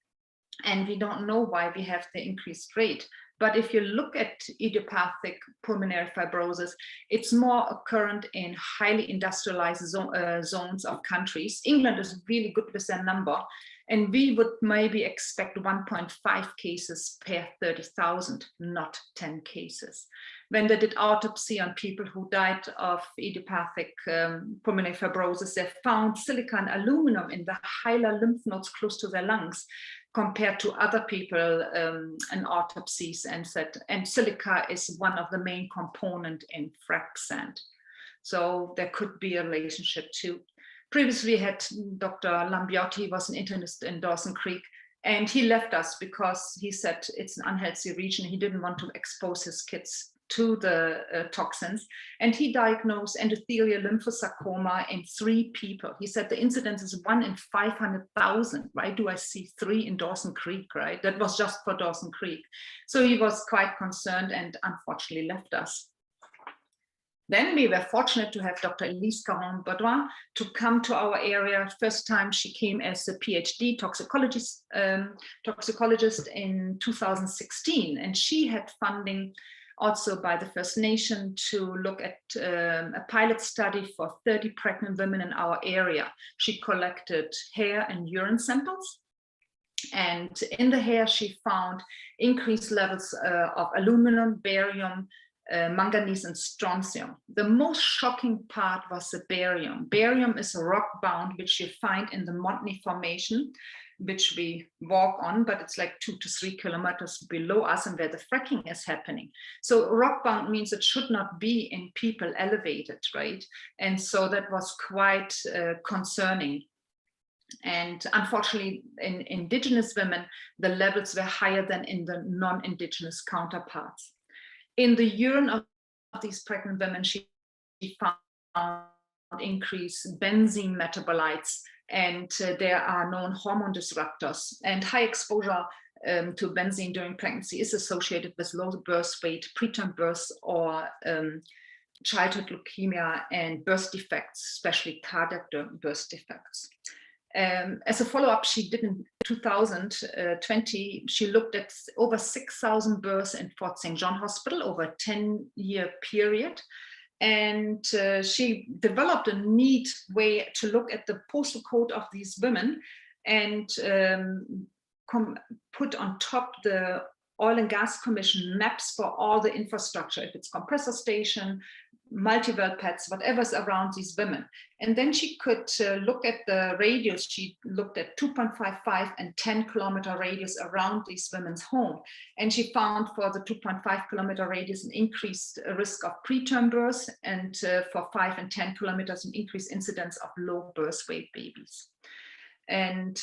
And we don't know why we have the increased rate. But if you look at idiopathic pulmonary fibrosis, it's more occurrent in highly industrialized zones of countries. England is really good with their number, and we would maybe expect 1.5 cases per 30,000, not 10 cases. When they did autopsy on people who died of idiopathic pulmonary fibrosis, they found silica and aluminum in the hilar lymph nodes close to their lungs, compared to other people in autopsies, and said, and silica is one of the main component in frack sand. So there could be a relationship too. Previously we had Dr. Lambiotti, was an internist in Dawson Creek, and he left us because he said it's an unhealthy region. He didn't want to expose his kids to the toxins, and he diagnosed endothelial lymphosarcoma in 3 people. He said the incidence is 1 in 500,000. Why do I see 3 in Dawson Creek, right? That was just for Dawson Creek. So he was quite concerned and unfortunately left us. Then we were fortunate to have Dr. Elise Caron-Baudouin to come to our area. First time she came as a PhD toxicologist in 2016, and she had funding also by the First Nation, to look at a pilot study for 30 pregnant women in our area. She collected hair and urine samples. And in the hair, she found increased levels of aluminum, barium, manganese, and strontium. The most shocking part was the barium. Barium is a rock bound which you find in the Montney Formation, which we walk on, but it's like 2 to 3 kilometers below us and where the fracking is happening. So rock bound means it should not be in people elevated, right? And so that was quite concerning. And unfortunately, in indigenous women, the levels were higher than in the non-indigenous counterparts. In the urine of these pregnant women, she found increased benzene metabolites, and there are known hormone disruptors. And high exposure to benzene during pregnancy is associated with low birth weight, preterm birth, or childhood leukemia and birth defects, especially cardiac birth defects. As a follow-up, she did in 2020, she looked at over 6,000 births in Fort St. John Hospital over a 10-year period. And she developed a neat way to look at the postal code of these women and put on top the Oil and Gas Commission maps for all the infrastructure, if it's compressor station, multi-well pads, whatever's around these women. And then she could look at the radius. She looked at 2.55 and 10-kilometer radius around these women's home. And she found for the 2.5-kilometer radius an increased risk of preterm birth, and for 5 and 10 kilometers an increased incidence of low birth weight babies. And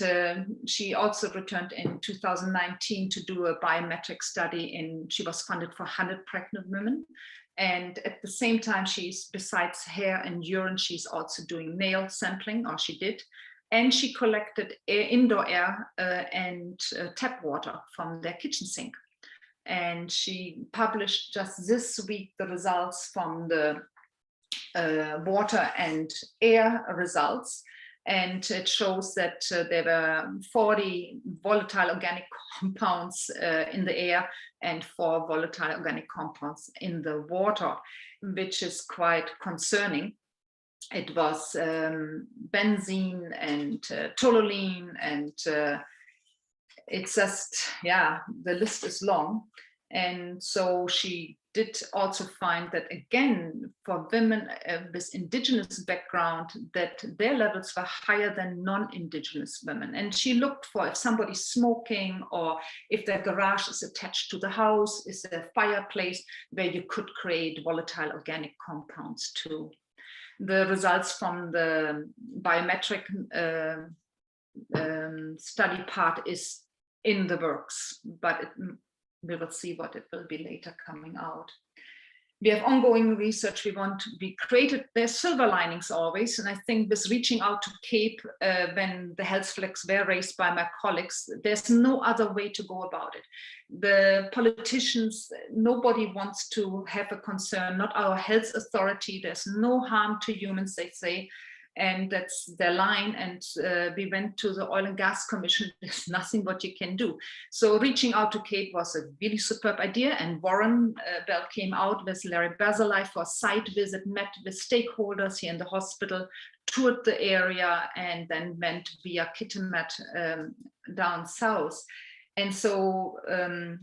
she also returned in 2019 to do a biometric study, and she was funded for 100 pregnant women. And at the same time, she's, besides hair and urine, she's also doing nail sampling, or she did. And she collected indoor air and tap water from their kitchen sink. And she published just this week the results from the water and air results. And it shows that there were 40 volatile organic compounds in the air and 4 volatile organic compounds in the water, which is quite concerning. It was benzene and toluene, and it's just, yeah, the list is long. And so she did also find that, again, for women with indigenous background, that their levels were higher than non-indigenous women. And she looked for if somebody's smoking, or if their garage is attached to the house, is there a fireplace where you could create volatile organic compounds too. The results from the biometric study part is in the works, but we will see what it will be later coming out. We have ongoing research. We created, there's silver linings always. And I think with reaching out to CAPE, when the health flags were raised by my colleagues, there's no other way to go about it. The politicians, nobody wants to have a concern, not our health authority. There's no harm to humans, they say. And that's their line. And we went to the Oil and Gas Commission. There's nothing what you can do. So reaching out to CAPE was a really superb idea. And Warren Bell came out with Larry Bazelai for a site visit, met with stakeholders here in the hospital, toured the area, and then went via Kitimat down south. And so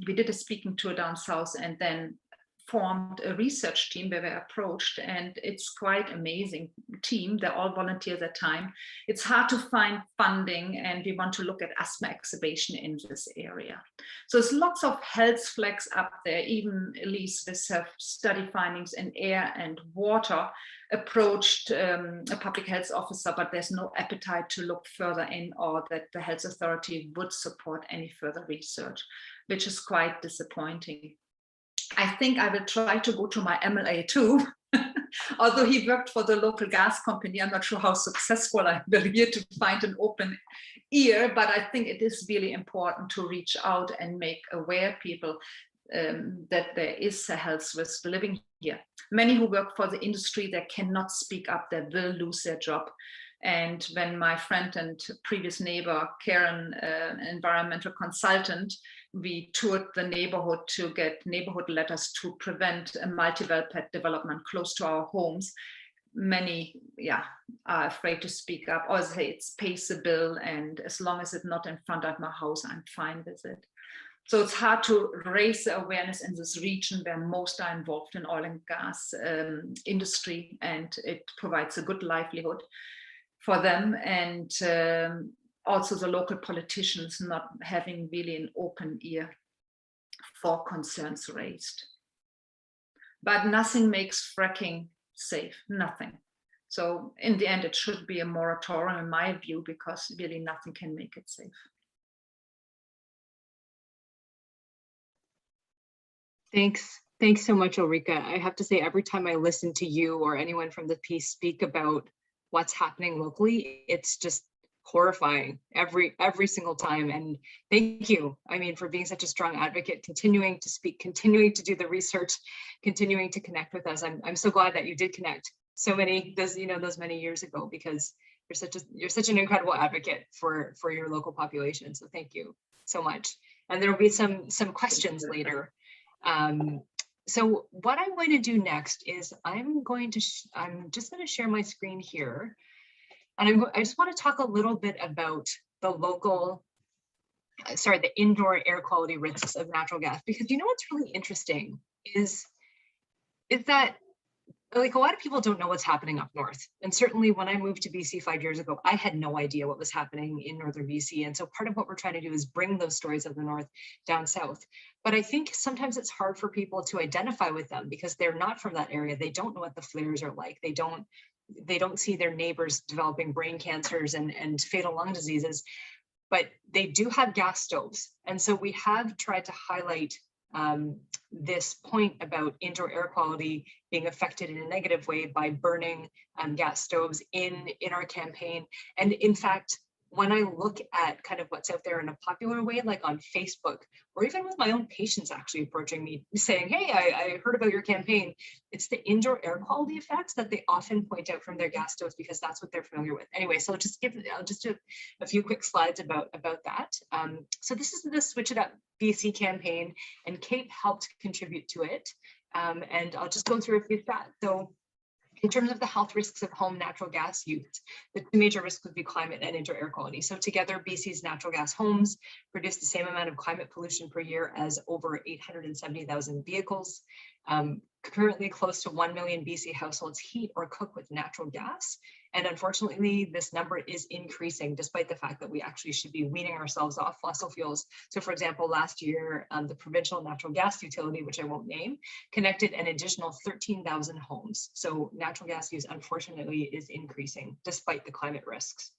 we did a speaking tour down south, and then formed a research team where we were approached, and it's quite amazing team. They're all volunteers at time. It's hard to find funding, and we want to look at asthma exacerbation in this area. So there's lots of health flags up there. Even Elise with her study findings in air and water approached a public health officer, but there's no appetite to look further in, or that the health authority would support any further research, which is quite disappointing. I think I will try to go to my MLA too. Although he worked for the local gas company, I'm not sure how successful I will be to find an open ear, but I think it is really important to reach out and make aware people that there is a health risk living here. Many who work for the industry, they cannot speak up, they will lose their job. And when my friend and previous neighbor, Karen, an environmental consultant, we toured the neighborhood to get neighborhood letters to prevent a multi-well pad development close to our homes. Many, are afraid to speak up or say it pays the bill, and as long as it's not in front of my house, I'm fine with it. So it's hard to raise the awareness in this region where most are involved in oil and gas industry, and it provides a good livelihood for them. And also the local politicians not having really an open ear for concerns raised. But nothing makes fracking safe, nothing. So in the end, it should be a moratorium in my view, because really nothing can make it safe. Thanks so much, Ulrika. I have to say, every time I listen to you or anyone from the piece speak about what's happening locally, it's just horrifying every single time. And thank you, I mean, for being such a strong advocate, continuing to speak, continuing to do the research, continuing to connect with us. I'm so glad that you did connect so many those many years ago, because you're such an incredible advocate for your local population. So thank you so much. And there will be some questions later. So what I'm going to do next is I'm just going to share my screen here. And I just want to talk a little bit about the indoor air quality risks of natural gas, because what's really interesting is that, like, a lot of people don't know what's happening up north. And certainly when I moved to BC 5 years ago, I had no idea what was happening in northern BC. And so part of what we're trying to do is bring those stories of the north down south. But I think sometimes it's hard for people to identify with them because they're not from that area. They don't know what the flares are like. They don't see their neighbors developing brain cancers and fatal lung diseases, but they do have gas stoves. And so we have tried to highlight this point about indoor air quality being affected in a negative way by burning gas stoves in our campaign. And in fact, when I look at kind of what's out there in a popular way, like on Facebook, or even with my own patients actually approaching me saying, hey, I heard about your campaign, it's the indoor air quality effects that they often point out from their gas stoves because that's what they're familiar with. Anyway, so I'll just do a few quick slides about that. So this is the Switch It Up BC campaign, and Kate helped contribute to it. And I'll just go through a few stats. So in terms of the health risks of home natural gas use, the two major risks would be climate and indoor air quality. So together, BC's natural gas homes produce the same amount of climate pollution per year as over 870,000 vehicles. Currently, close to 1 million BC households heat or cook with natural gas. And unfortunately, this number is increasing despite the fact that we actually should be weaning ourselves off fossil fuels. So for example, last year, the provincial natural gas utility, which I won't name, connected an additional 13,000 homes. So natural gas use, unfortunately, is increasing despite the climate risks.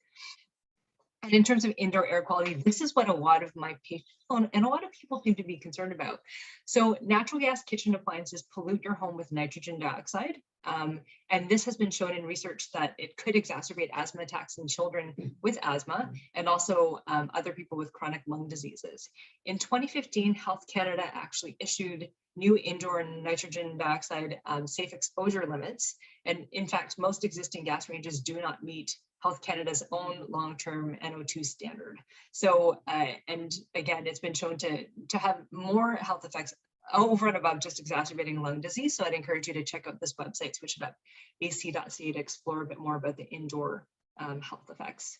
And in terms of indoor air quality, this is what a lot of my patients and a lot of people seem to be concerned about. So natural gas kitchen appliances pollute your home with nitrogen dioxide. And this has been shown in research that it could exacerbate asthma attacks in children with asthma and also other people with chronic lung diseases. In 2015, Health Canada actually issued new indoor nitrogen dioxide safe exposure limits. And in fact, most existing gas ranges do not meet Health Canada's own long-term NO2 standard. So, and again, it's been shown to have more health effects over and above just exacerbating lung disease. So I'd encourage you to check out this website, switchitupbc.ca, to explore a bit more about the indoor health effects.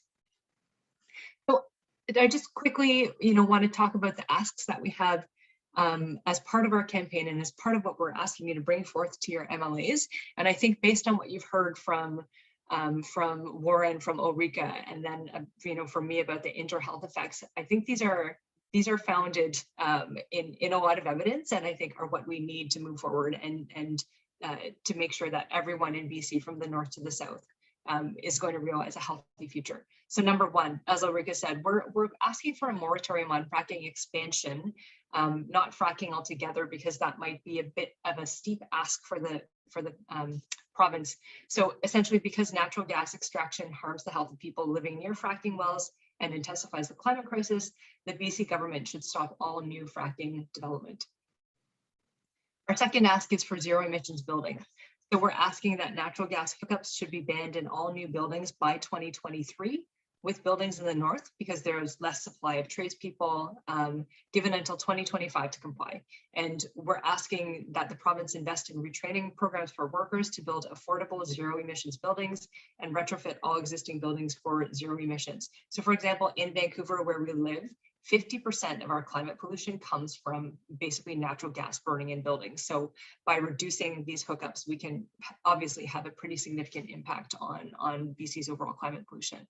So I just quickly, want to talk about the asks that we have as part of our campaign and as part of what we're asking you to bring forth to your MLAs. And I think based on what you've heard from Warren, from Ulrika, and then from me about the indoor health effects, I think these are founded in a lot of evidence, and I think are what we need to move forward and to make sure that everyone in BC from the north to the south is going to realize a healthy future. So number one, as Ulrika said, we're asking for a moratorium on fracking expansion, not fracking altogether, because that might be a bit of a steep ask for the province. So essentially, because natural gas extraction harms the health of people living near fracking wells and intensifies the climate crisis, the BC government should stop all new fracking development. Our second ask is for zero emissions buildings. So we're asking that natural gas hookups should be banned in all new buildings by 2023, with buildings in the north, because there's less supply of tradespeople given until 2025 to comply. And we're asking that the province invest in retraining programs for workers to build affordable zero emissions buildings and retrofit all existing buildings for zero emissions. So for example, in Vancouver, where we live, 50% of our climate pollution comes from basically natural gas burning in buildings. So by reducing these hookups, we can obviously have a pretty significant impact on BC's overall climate pollution.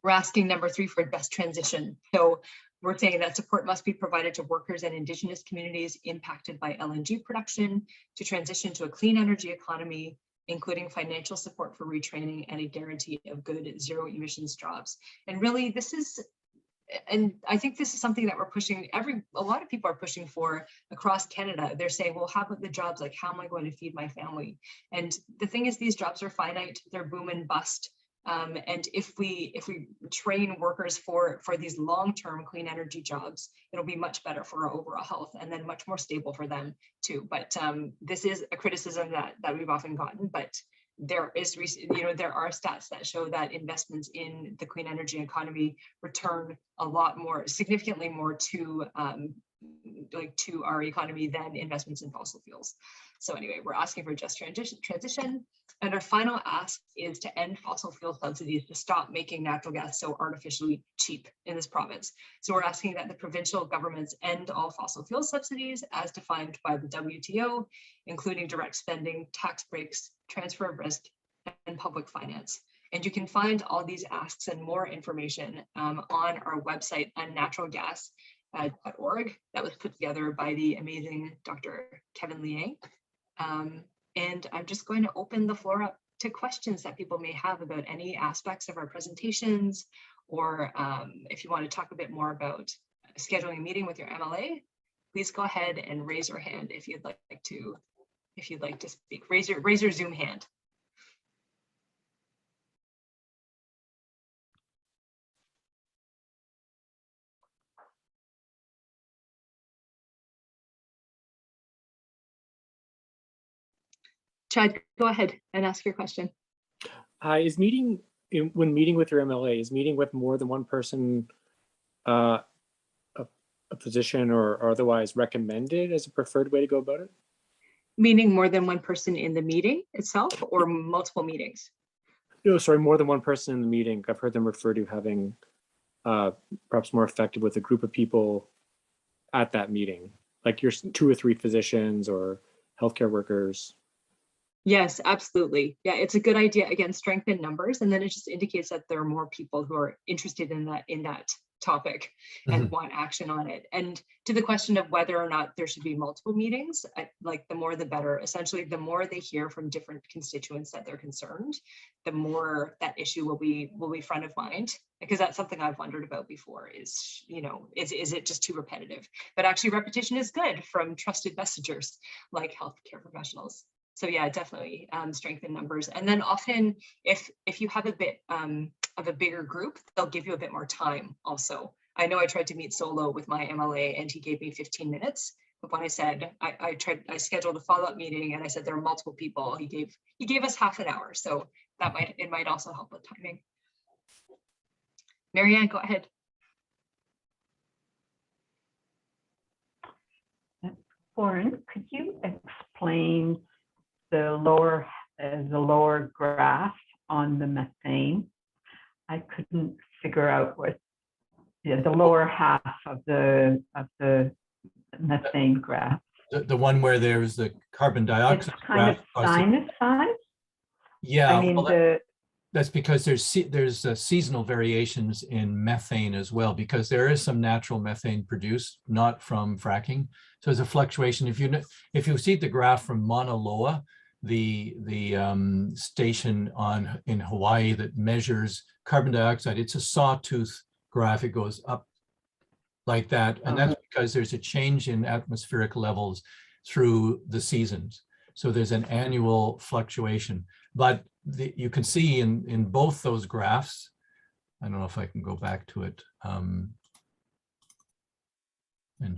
We're asking number 3 for best transition. So we're saying that support must be provided to workers and Indigenous communities impacted by LNG production to transition to a clean energy economy, including financial support for retraining and a guarantee of good zero emissions jobs. And really this is, and I think this is something that we're pushing, a lot of people are pushing for across Canada. They're saying, well, how about the jobs? Like, how am I going to feed my family? And the thing is, these jobs are finite, they're boom and bust. And if we train workers for these long-term clean energy jobs, it'll be much better for our overall health and then much more stable for them too. But this is a criticism that we've often gotten, but there is, there are stats that show that investments in the clean energy economy return a lot more, significantly more to to our economy than investments in fossil fuels. So anyway, we're asking for just transition. And our final ask is to end fossil fuel subsidies, to stop making natural gas so artificially cheap in this province. So we're asking that the provincial governments end all fossil fuel subsidies as defined by the WTO, including direct spending, tax breaks, transfer of risk, and public finance. And you can find all these asks and more information on our website, unnaturalgas.org, that was put together by the amazing Dr. Kevin Liang. And I'm just going to open the floor up to questions that people may have about any aspects of our presentations, or if you want to talk a bit more about scheduling a meeting with your MLA, please go ahead and raise your hand if you'd like to speak. Raise your Zoom hand. Chad, go ahead and ask your question. Hi, when meeting with your MLA, is meeting with more than one person a physician or otherwise recommended as a preferred way to go about it? Meaning more than one person in the meeting itself, or multiple meetings? No, sorry, more than one person in the meeting. I've heard them refer to having perhaps more effective with a group of people at that meeting, like your 2 or 3 physicians or healthcare workers. Yes, absolutely. Yeah, it's a good idea. Again, strength in numbers, and then it just indicates that there are more people who are interested in that topic and want action on it. And to the question of whether or not there should be multiple meetings, like the more the better. Essentially, the more they hear from different constituents that they're concerned, the more that issue will be front of mind. Because that's something I've wondered about before is, is it just too repetitive? But actually repetition is good from trusted messengers like healthcare professionals. So yeah, definitely strength in numbers. And then often if you have a bit of a bigger group, they'll give you a bit more time also. I know I tried to meet solo with my MLA and he gave me 15 minutes. But when I said, I scheduled a follow-up meeting and I said there are multiple people, he gave us half an hour. So it might also help with timing. Marianne, go ahead. Warren, could you explain the lower graph on the methane? I couldn't figure out what the lower half of the methane graph. The one where there's the carbon dioxide. It's kind of sinus-sized. Yeah, I mean, that's because there's seasonal variations in methane as well, because there is some natural methane produced, not from fracking. So there's a fluctuation. If you see the graph from Mauna Loa, the station in Hawaii that measures carbon dioxide, it's a sawtooth graph. It goes up like that, and that's because there's a change in atmospheric levels through the seasons. So there's an annual fluctuation, but you can see in both those graphs, I don't know if I can go back to it and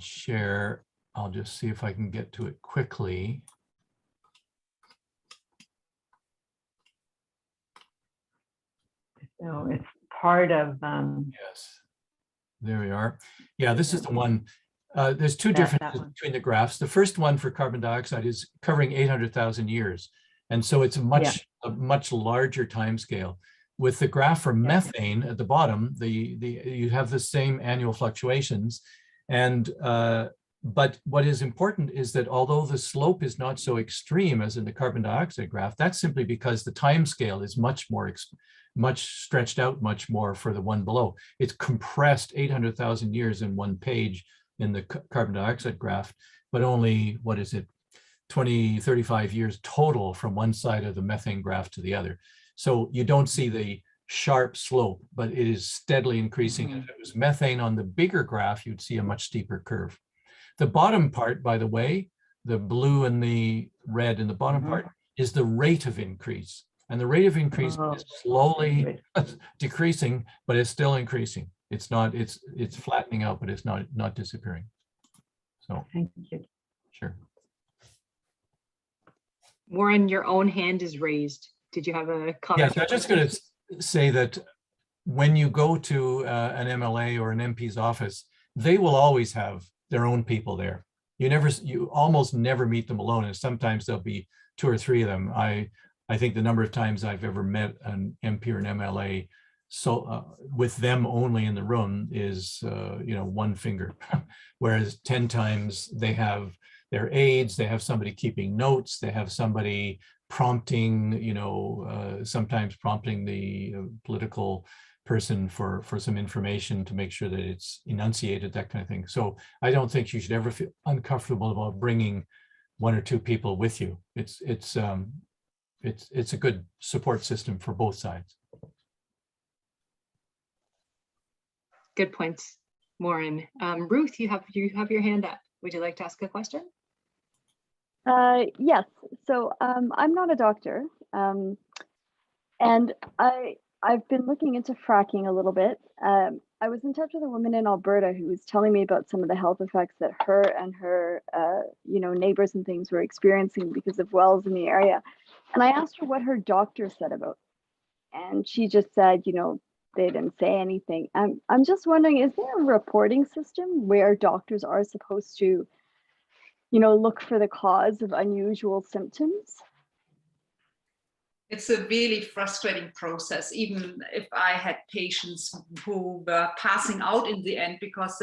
share. I'll just see if I can get to it quickly. So it's part of Yes, there we are. Yeah, this is the one. There's two that differences one. between the graphs. The first one for carbon dioxide is covering 800,000 years. And so it's a much larger time scale. With the graph for methane at the bottom, you have the same annual fluctuations. And but what is important is that although the slope is not so extreme as in the carbon dioxide graph, that's simply because the time scale is much stretched out much more for the one below. It's compressed 800,000 years in one page in the carbon dioxide graph, but only, what is it, 20, 35 years total from one side of the methane graph to the other. So you don't see the sharp slope, but it is steadily increasing. If it was methane on the bigger graph, you'd see a much steeper curve. The bottom part, by the way, the blue and the red in the bottom part is the rate of increase. And the rate of increase is slowly decreasing, but it's still increasing. It's not, it's flattening out, but it's not disappearing. So Thank you. Sure. Warren, your own hand is raised. Did you have a comment? Yes, I'm just going to say that when you go to an MLA or an MP's office, they will always have their own people there. You almost never meet them alone, and sometimes there'll be 2 or 3 of them. I think the number of times I've ever met an MP or an MLA with them only in the room is one finger, whereas 10 times they have their aides, they have somebody keeping notes, they have somebody prompting, sometimes prompting the political person for some information to make sure that it's enunciated, that kind of thing. So I don't think you should ever feel uncomfortable about bringing 1 or 2 people with you. It's a good support system for both sides. Good points, Warren. Ruth, you have your hand up. Would you like to ask a question? Yes. So I'm not a doctor, and I've been looking into fracking a little bit. I was in touch with a woman in Alberta who was telling me about some of the health effects that her and her neighbors and things were experiencing because of wells in the area. And I asked her what her doctor said about it. And she just said, they didn't say anything. I'm just wondering, is there a reporting system where doctors are supposed to, look for the cause of unusual symptoms? It's a really frustrating process, even if I had patients who were passing out in the end because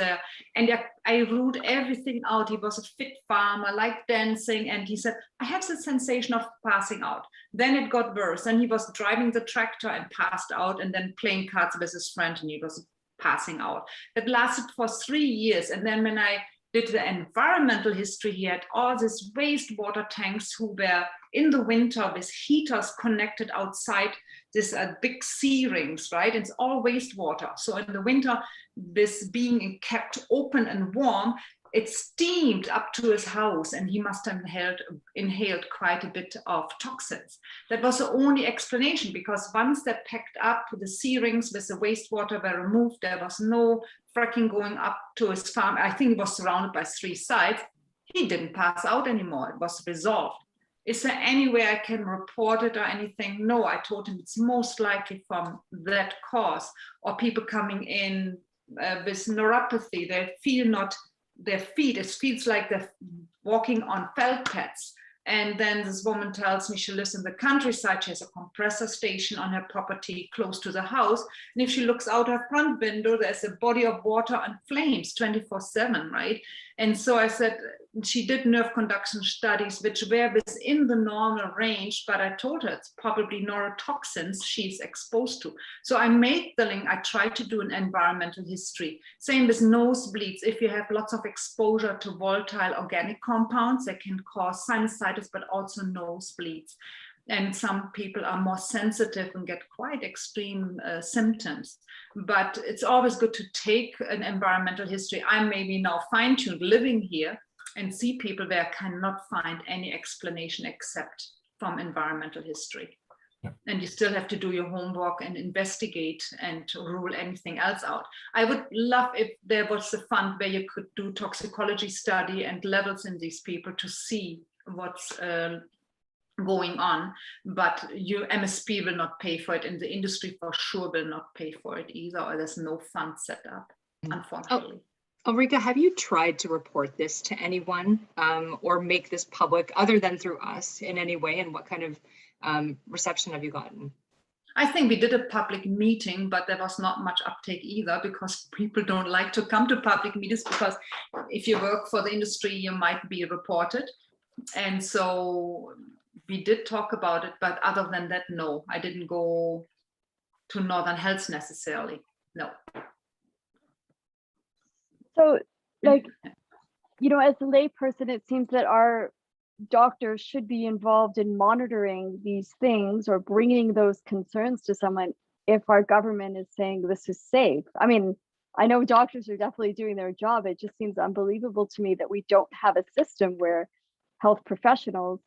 I ruled everything out. He was a fit farmer, liked dancing, and he said, I have the sensation of passing out. Then it got worse, and he was driving the tractor and passed out, and then playing cards with his friend, and he was passing out. That lasted for 3 years, and then when I did the environmental history, he had all these wastewater tanks who were in the winter with heaters connected outside this big sea rings, right? It's all wastewater. So in the winter, this being kept open and warm, it steamed up to his house, and he must have inhaled quite a bit of toxins. That was the only explanation, because once they packed up the sea rings with the wastewater were removed, there was no fracking going up to his farm. I think it was surrounded by 3 sites. He didn't pass out anymore. It was resolved. Is there any way I can report it or anything? No, I told him it's most likely from that cause, or people coming in with neuropathy. They feel not their feet. It feels like they're walking on felt pads. And then this woman tells me she lives in the countryside. She has a compressor station on her property close to the house. And if she looks out her front window, there's a body of water and flames 24/7, right? And so I said, she did nerve conduction studies, which were within the normal range, but I told her it's probably neurotoxins she's exposed to. So I made the link. I tried to do an environmental history. Same with nosebleeds. If you have lots of exposure to volatile organic compounds, they can cause sinusitis, but also nosebleeds. And some people are more sensitive and get quite extreme symptoms. But it's always good to take an environmental history. I'm maybe now fine-tuned living here and see people where I cannot find any explanation except from environmental history. Yeah. And you still have to do your homework and investigate and rule anything else out. I would love if there was a fund where you could do toxicology study and levels in these people to see what's going on, but your MSP will not pay for it, and the industry for sure will not pay for it either, or there's no fund set up, unfortunately. Ulrika, have you tried to report this to anyone or make this public other than through us in any way? And what kind of reception have you gotten? I think we did a public meeting, but there was not much uptake either, because people don't like to come to public meetings, because if you work for the industry, you might be reported. And so we did talk about it, but other than that, no, I didn't go to Northern Health necessarily, no. So, like, you know, as a layperson, it seems that our doctors should be involved in monitoring these things or bringing those concerns to someone if our government is saying this is safe. I mean, I know doctors are definitely doing their job. It just seems unbelievable to me that we don't have a system where health professionals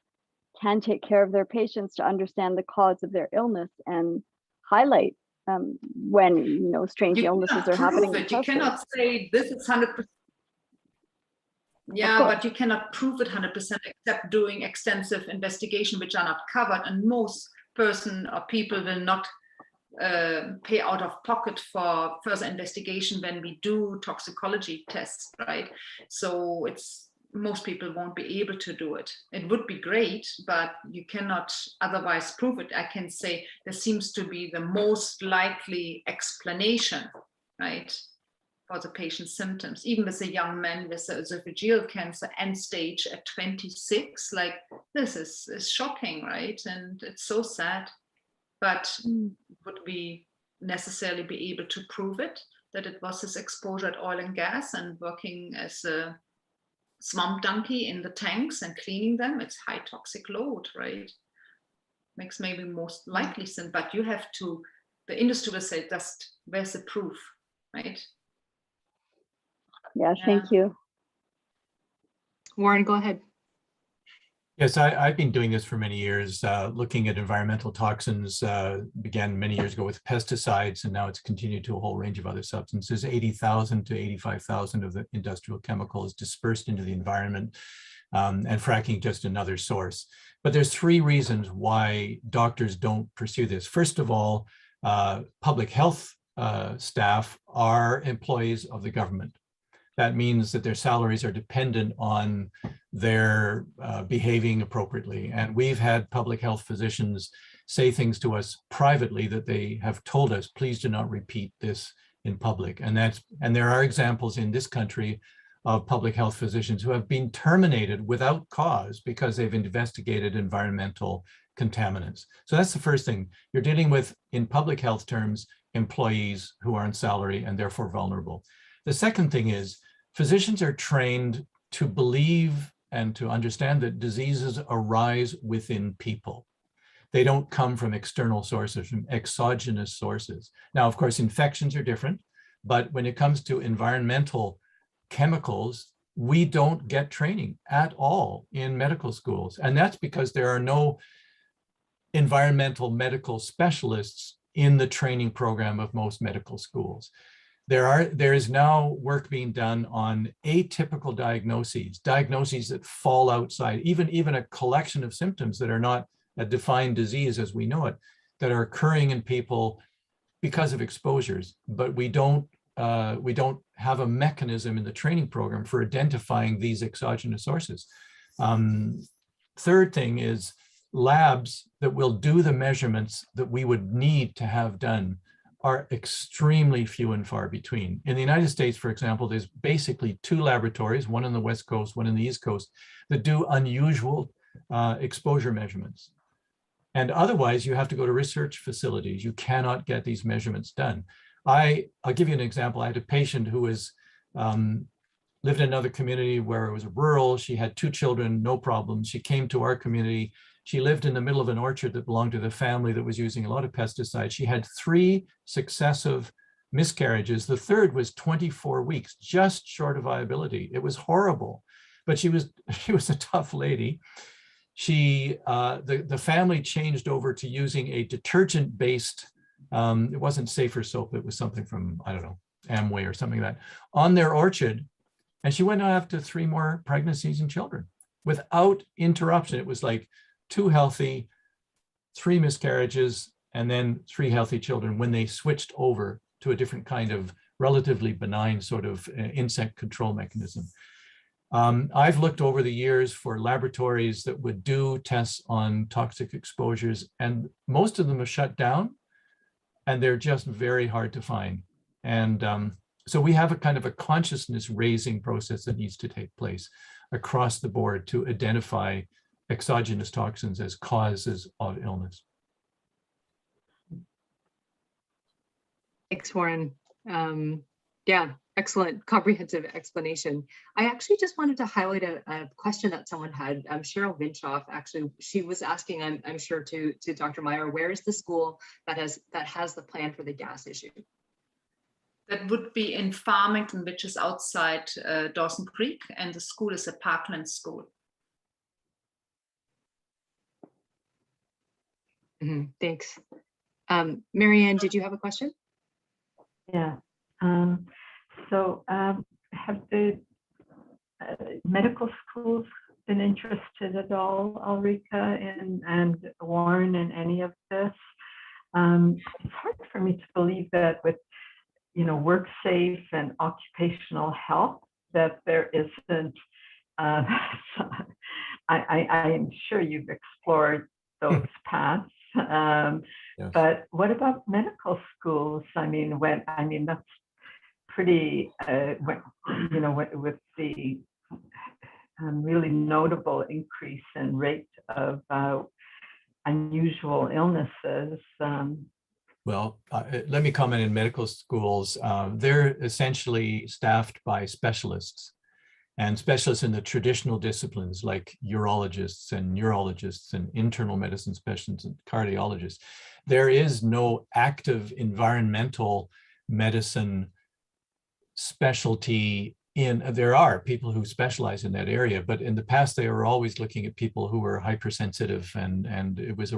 can take care of their patients to understand the cause of their illness and highlight when, you know, strange illnesses are happening. You cannot say this is 100%. Yeah, but you cannot prove it 100% except doing extensive investigation, which are not covered, and most person or people will not pay out of pocket for further investigation when we do toxicology tests, right? So it's, most people won't be able to do it. It would be great, but you cannot otherwise prove it. I can say there seems to be the most likely explanation, right, for the patient's symptoms. Even with a young man with esophageal cancer end stage at 26, like, this is shocking, right? And it's so sad. But would we necessarily be able to prove it, that it was his exposure at oil and gas and working as a swamp donkey in the tanks and cleaning them? It's high toxic load, right? Makes maybe most likely sin, but you have to, the industry will say, just where's the proof, right? Yeah, thank you. Warren, go ahead. Yes, I've been doing this for many years, looking at environmental toxins, began many years ago with pesticides, and now it's continued to a whole range of other substances. 80,000 to 85,000 of the industrial chemicals dispersed into the environment, and fracking just another source. But there's three reasons why doctors don't pursue this. First of all, public health staff are employees of the government. That means that their salaries are dependent on their behaving appropriately. And we've had public health physicians say things to us privately that they have told us, please do not repeat this in public. And there are examples in this country of public health physicians who have been terminated without cause because they've investigated environmental contaminants. So that's the first thing. You're dealing with, in public health terms, employees who are on salary and therefore vulnerable. The second thing is, physicians are trained to believe and to understand that diseases arise within people. They don't come from external sources, from exogenous sources. Now, of course, infections are different, but when it comes to environmental chemicals, we don't get training at all in medical schools. And that's because there are no environmental medical specialists in the training program of most medical schools. There is now work being done on atypical diagnoses that fall outside, even a collection of symptoms that are not a defined disease as we know it, that are occurring in people because of exposures, but we don't have a mechanism in the training program for identifying these exogenous sources. Third thing is labs that will do the measurements that we would need to have done are extremely few and far between. In the United States, for example, there's basically 2 laboratories, one on the West Coast, one in the East Coast, that do unusual exposure measurements. And otherwise, you have to go to research facilities. You cannot get these measurements done. I'll give you an example. I had a patient who was lived in another community where it was rural. She had 2 children, no problem. She came to our community. She lived in the middle of an orchard that belonged to the family that was using a lot of pesticides. She had 3 successive miscarriages. The third was 24 weeks, just short of viability. It was horrible, but she was a tough lady. The family changed over to using a detergent-based, it wasn't Safer soap, it was something from, I don't know, Amway or something like that, on their orchard. And she went on after 3 more pregnancies and children without interruption. It was like 2 healthy, 3 miscarriages, and then 3 healthy children when they switched over to a different kind of relatively benign sort of insect control mechanism. I've looked over the years for laboratories that would do tests on toxic exposures, and most of them are shut down, and they're just very hard to find. And so we have a kind of a consciousness raising process that needs to take place across the board to identify exogenous toxins as causes of illness. Thanks, Warren. Yeah, excellent, comprehensive explanation. I actually just wanted to highlight a question that someone had. Cheryl Vinshoff, actually, she was asking, I'm sure to Dr. Meyer, where is the school that has the plan for the gas issue? That would be in Farmington, which is outside Dawson Creek, and the school is a Parkland school. Thanks. Marianne, did you have a question? Yeah. So have the medical schools been interested at all, Ulrika and Warren, in any of this? It's hard for me to believe that with, you know, WorkSafe and occupational health, that there isn't, I'm sure you've explored those paths. Yes. But what about medical schools? I mean, that's pretty, you know, with the really notable increase in rate of unusual illnesses. Well, let me comment in medical schools. They're essentially staffed by specialists, and specialists in the traditional disciplines like urologists and neurologists and internal medicine specialists and cardiologists. There is no active environmental medicine specialty there are people who specialize in that area, but in the past they were always looking at people who were hypersensitive, and it was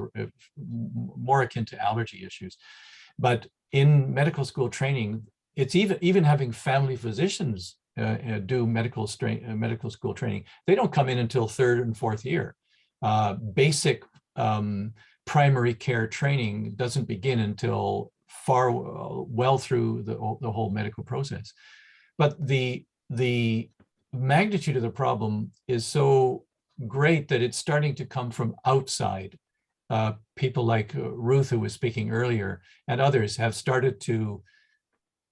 more akin to allergy issues. But in medical school training, it's even having family physicians do medical school training. They don't come in until 3rd and 4th year. Basic primary care training doesn't begin until well through the whole medical process. But the magnitude of the problem is so great that it's starting to come from outside. People like Ruth, who was speaking earlier, and others have started to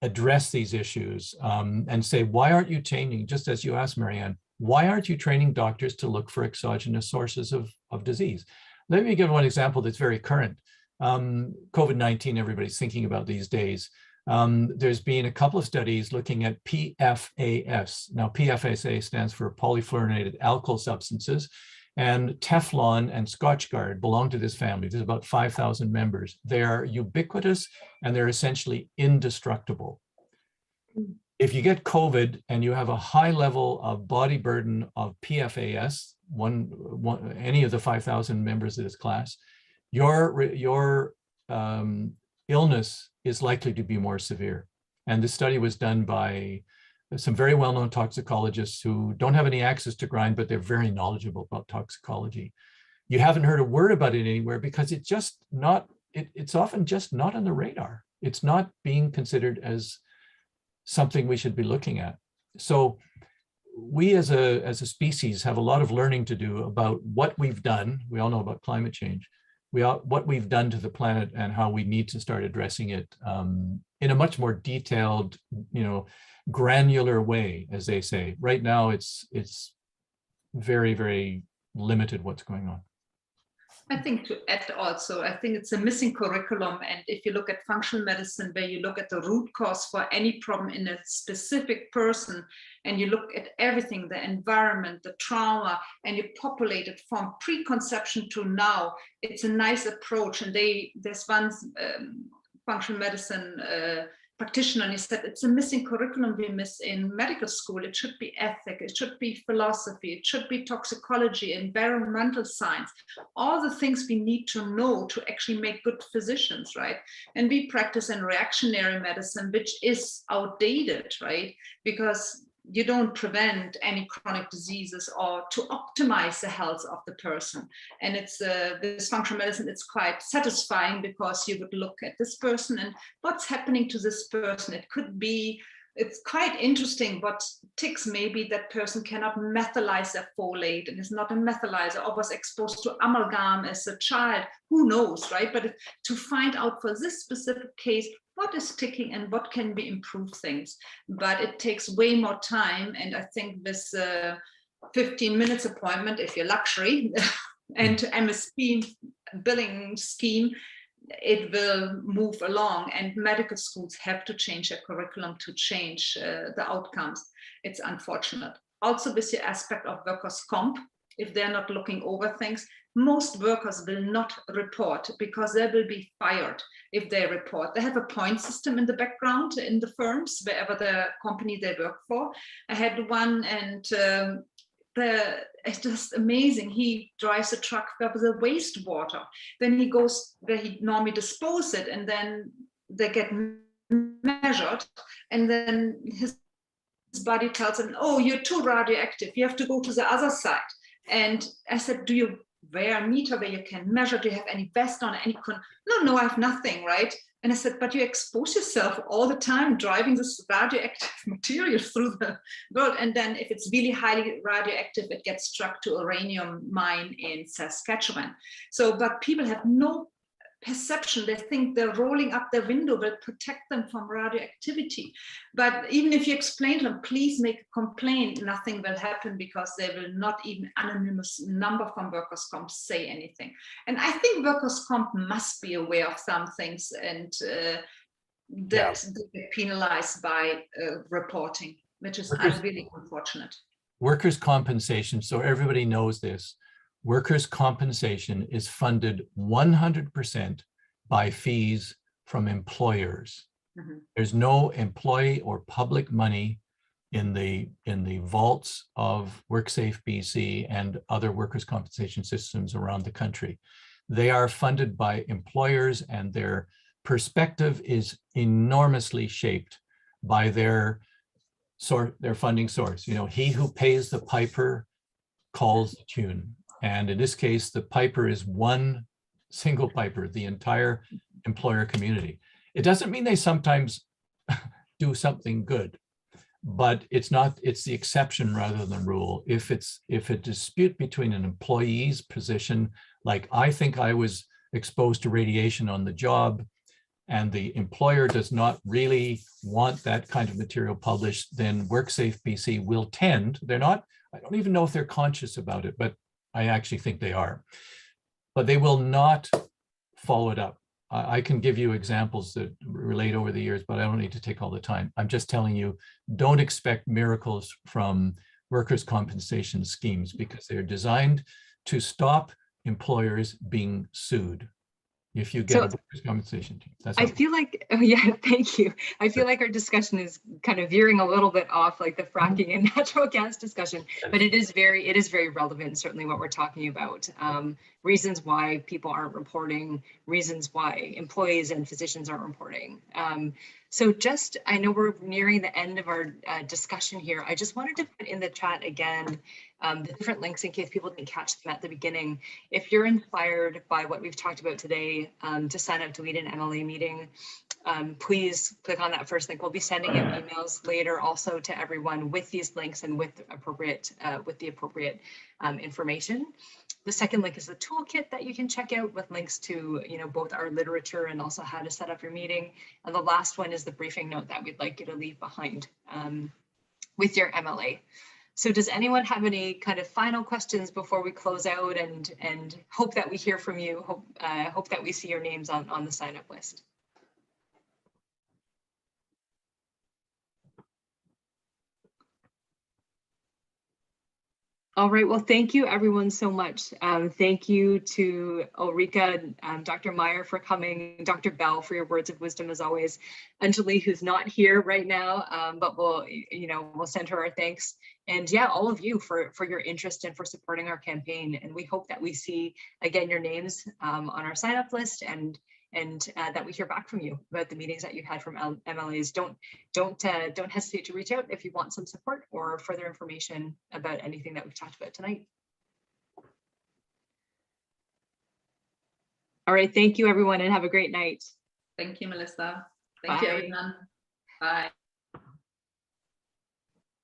address these issues and say, why aren't you changing, just as you asked, Marianne, why aren't you training doctors to look for exogenous sources of disease? Let me give one example that's very current. COVID-19, everybody's thinking about these days. There's been a couple of studies looking at PFAS. Now, PFAS stands for polyfluorinated alkyl substances, and Teflon and Scotchgard belong to this family. There's about 5,000 members. They are ubiquitous and they're essentially indestructible. If you get COVID and you have a high level of body burden of PFAS, any of the 5,000 members of this class, your illness is likely to be more severe. And this study was done by some very well-known toxicologists who don't have any access to grind, but they're very knowledgeable about toxicology. You haven't heard a word about it anywhere because it's just not, it's often just not on the radar. It's not being considered as something we should be looking at. So we as a species have a lot of learning to do about what we've done. We all know about climate change. What we've done to the planet and how we need to start addressing it in a much more detailed, granular way, as they say. Right now, it's very, very limited what's going on. I think to add also, I think it's a missing curriculum. And if you look at functional medicine, where you look at the root cause for any problem in a specific person, and you look at everything, the environment, the trauma, and you populate it from preconception to now, it's a nice approach. And there's one functional medicine practitioner, and he said it's a missing curriculum we miss in medical school. It should be ethics, it should be philosophy, it should be toxicology, environmental science, all the things we need to know to actually make good physicians, right? And we practice in reactionary medicine, which is outdated, right? Because you don't prevent any chronic diseases or to optimize the health of the person. And it's this functional medicine, it's quite satisfying because you would look at this person and what's happening to this person. It could be, it's quite interesting what ticks maybe that person cannot methylize their folate and is not a methylizer or was exposed to amalgam as a child, who knows, right? But to find out for this specific case, what is ticking and what can be improved things. But it takes way more time. And I think this 15 minutes appointment, if you're luxury, and MSP billing scheme, it will move along, and medical schools have to change their curriculum to change the outcomes. It's unfortunate. Also with the aspect of workers' comp, if they're not looking over things, most workers will not report because they will be fired if they report. They have a point system in the background in the firms, wherever the company they work for. I had one, and it's just amazing. He drives a truck with the wastewater. Then he goes where he normally disposes it, and then they get measured, and then his body tells him, "Oh, you're too radioactive. You have to go to the other side." And I said, "Do you wear a meter where you can measure? Do you have any vest on? No, I have nothing, right?" And I said, "But you expose yourself all the time driving this radioactive material through the world. And then if it's really highly radioactive, it gets struck to a uranium mine in Saskatchewan." So, but people have no perception. They think they're rolling up their window will protect them from radioactivity. But even if you explain to them, please make a complaint, nothing will happen because they will not even anonymous number from workers' comp say anything. And I think workers' comp must be aware of some things, and that they get penalized by reporting, which is really unfortunate. Workers' compensation, so everybody knows this, workers' compensation is funded 100% by fees from employers. Mm-hmm. There's no employee or public money in the vaults of WorkSafe BC and other workers' compensation systems around the country. They are funded by employers, and their perspective is enormously shaped by their funding source. You know, he who pays the piper calls the tune. And in this case, the piper is one single piper, the entire employer community. It doesn't mean they sometimes do something good, but it's the exception rather than rule. If a dispute between an employee's position, like I think I was exposed to radiation on the job, and the employer does not really want that kind of material published, then WorkSafe BC will tend, I don't even know if they're conscious about it, but I actually think they are, but they will not follow it up. I can give you examples that relate over the years, but I don't need to take all the time. I'm just telling you, don't expect miracles from workers' compensation schemes because they're designed to stop employers being sued. If you get a workers' compensation team. I feel like, oh yeah, thank you. I feel like our discussion is kind of veering a little bit off like the fracking and natural gas discussion, but it is very relevant, certainly what we're talking about. Reasons why people aren't reporting, reasons why employees and physicians aren't reporting. So just, I know we're nearing the end of our discussion here. I just wanted to put in the chat again, the different links in case people didn't catch them at the beginning. If you're inspired by what we've talked about today, to sign up to lead an MLA meeting, please click on that first link. We'll be sending out emails later also to everyone with these links and with the appropriate information. The second link is the toolkit that you can check out with links to, both our literature and also how to set up your meeting. And the last one is the briefing note that we'd like you to leave behind with your MLA. So does anyone have any kind of final questions before we close out, and hope that we hear from you, hope that we see your names on the sign up list? All right, well, thank you everyone so much. Thank you to Ulrika, Dr. Meyer for coming, Dr. Bell for your words of wisdom as always, Anjali who's not here right now, but we'll send her our thanks. And yeah, all of you for your interest and for supporting our campaign. And we hope that we see again your names on our sign up list and and that we hear back from you about the meetings that you had from MLAs. Don't hesitate to reach out if you want some support or further information about anything that we've talked about tonight. All right, thank you everyone, and have a great night. Thank you, Melissa. Thank you, Bye. everyone. Bye.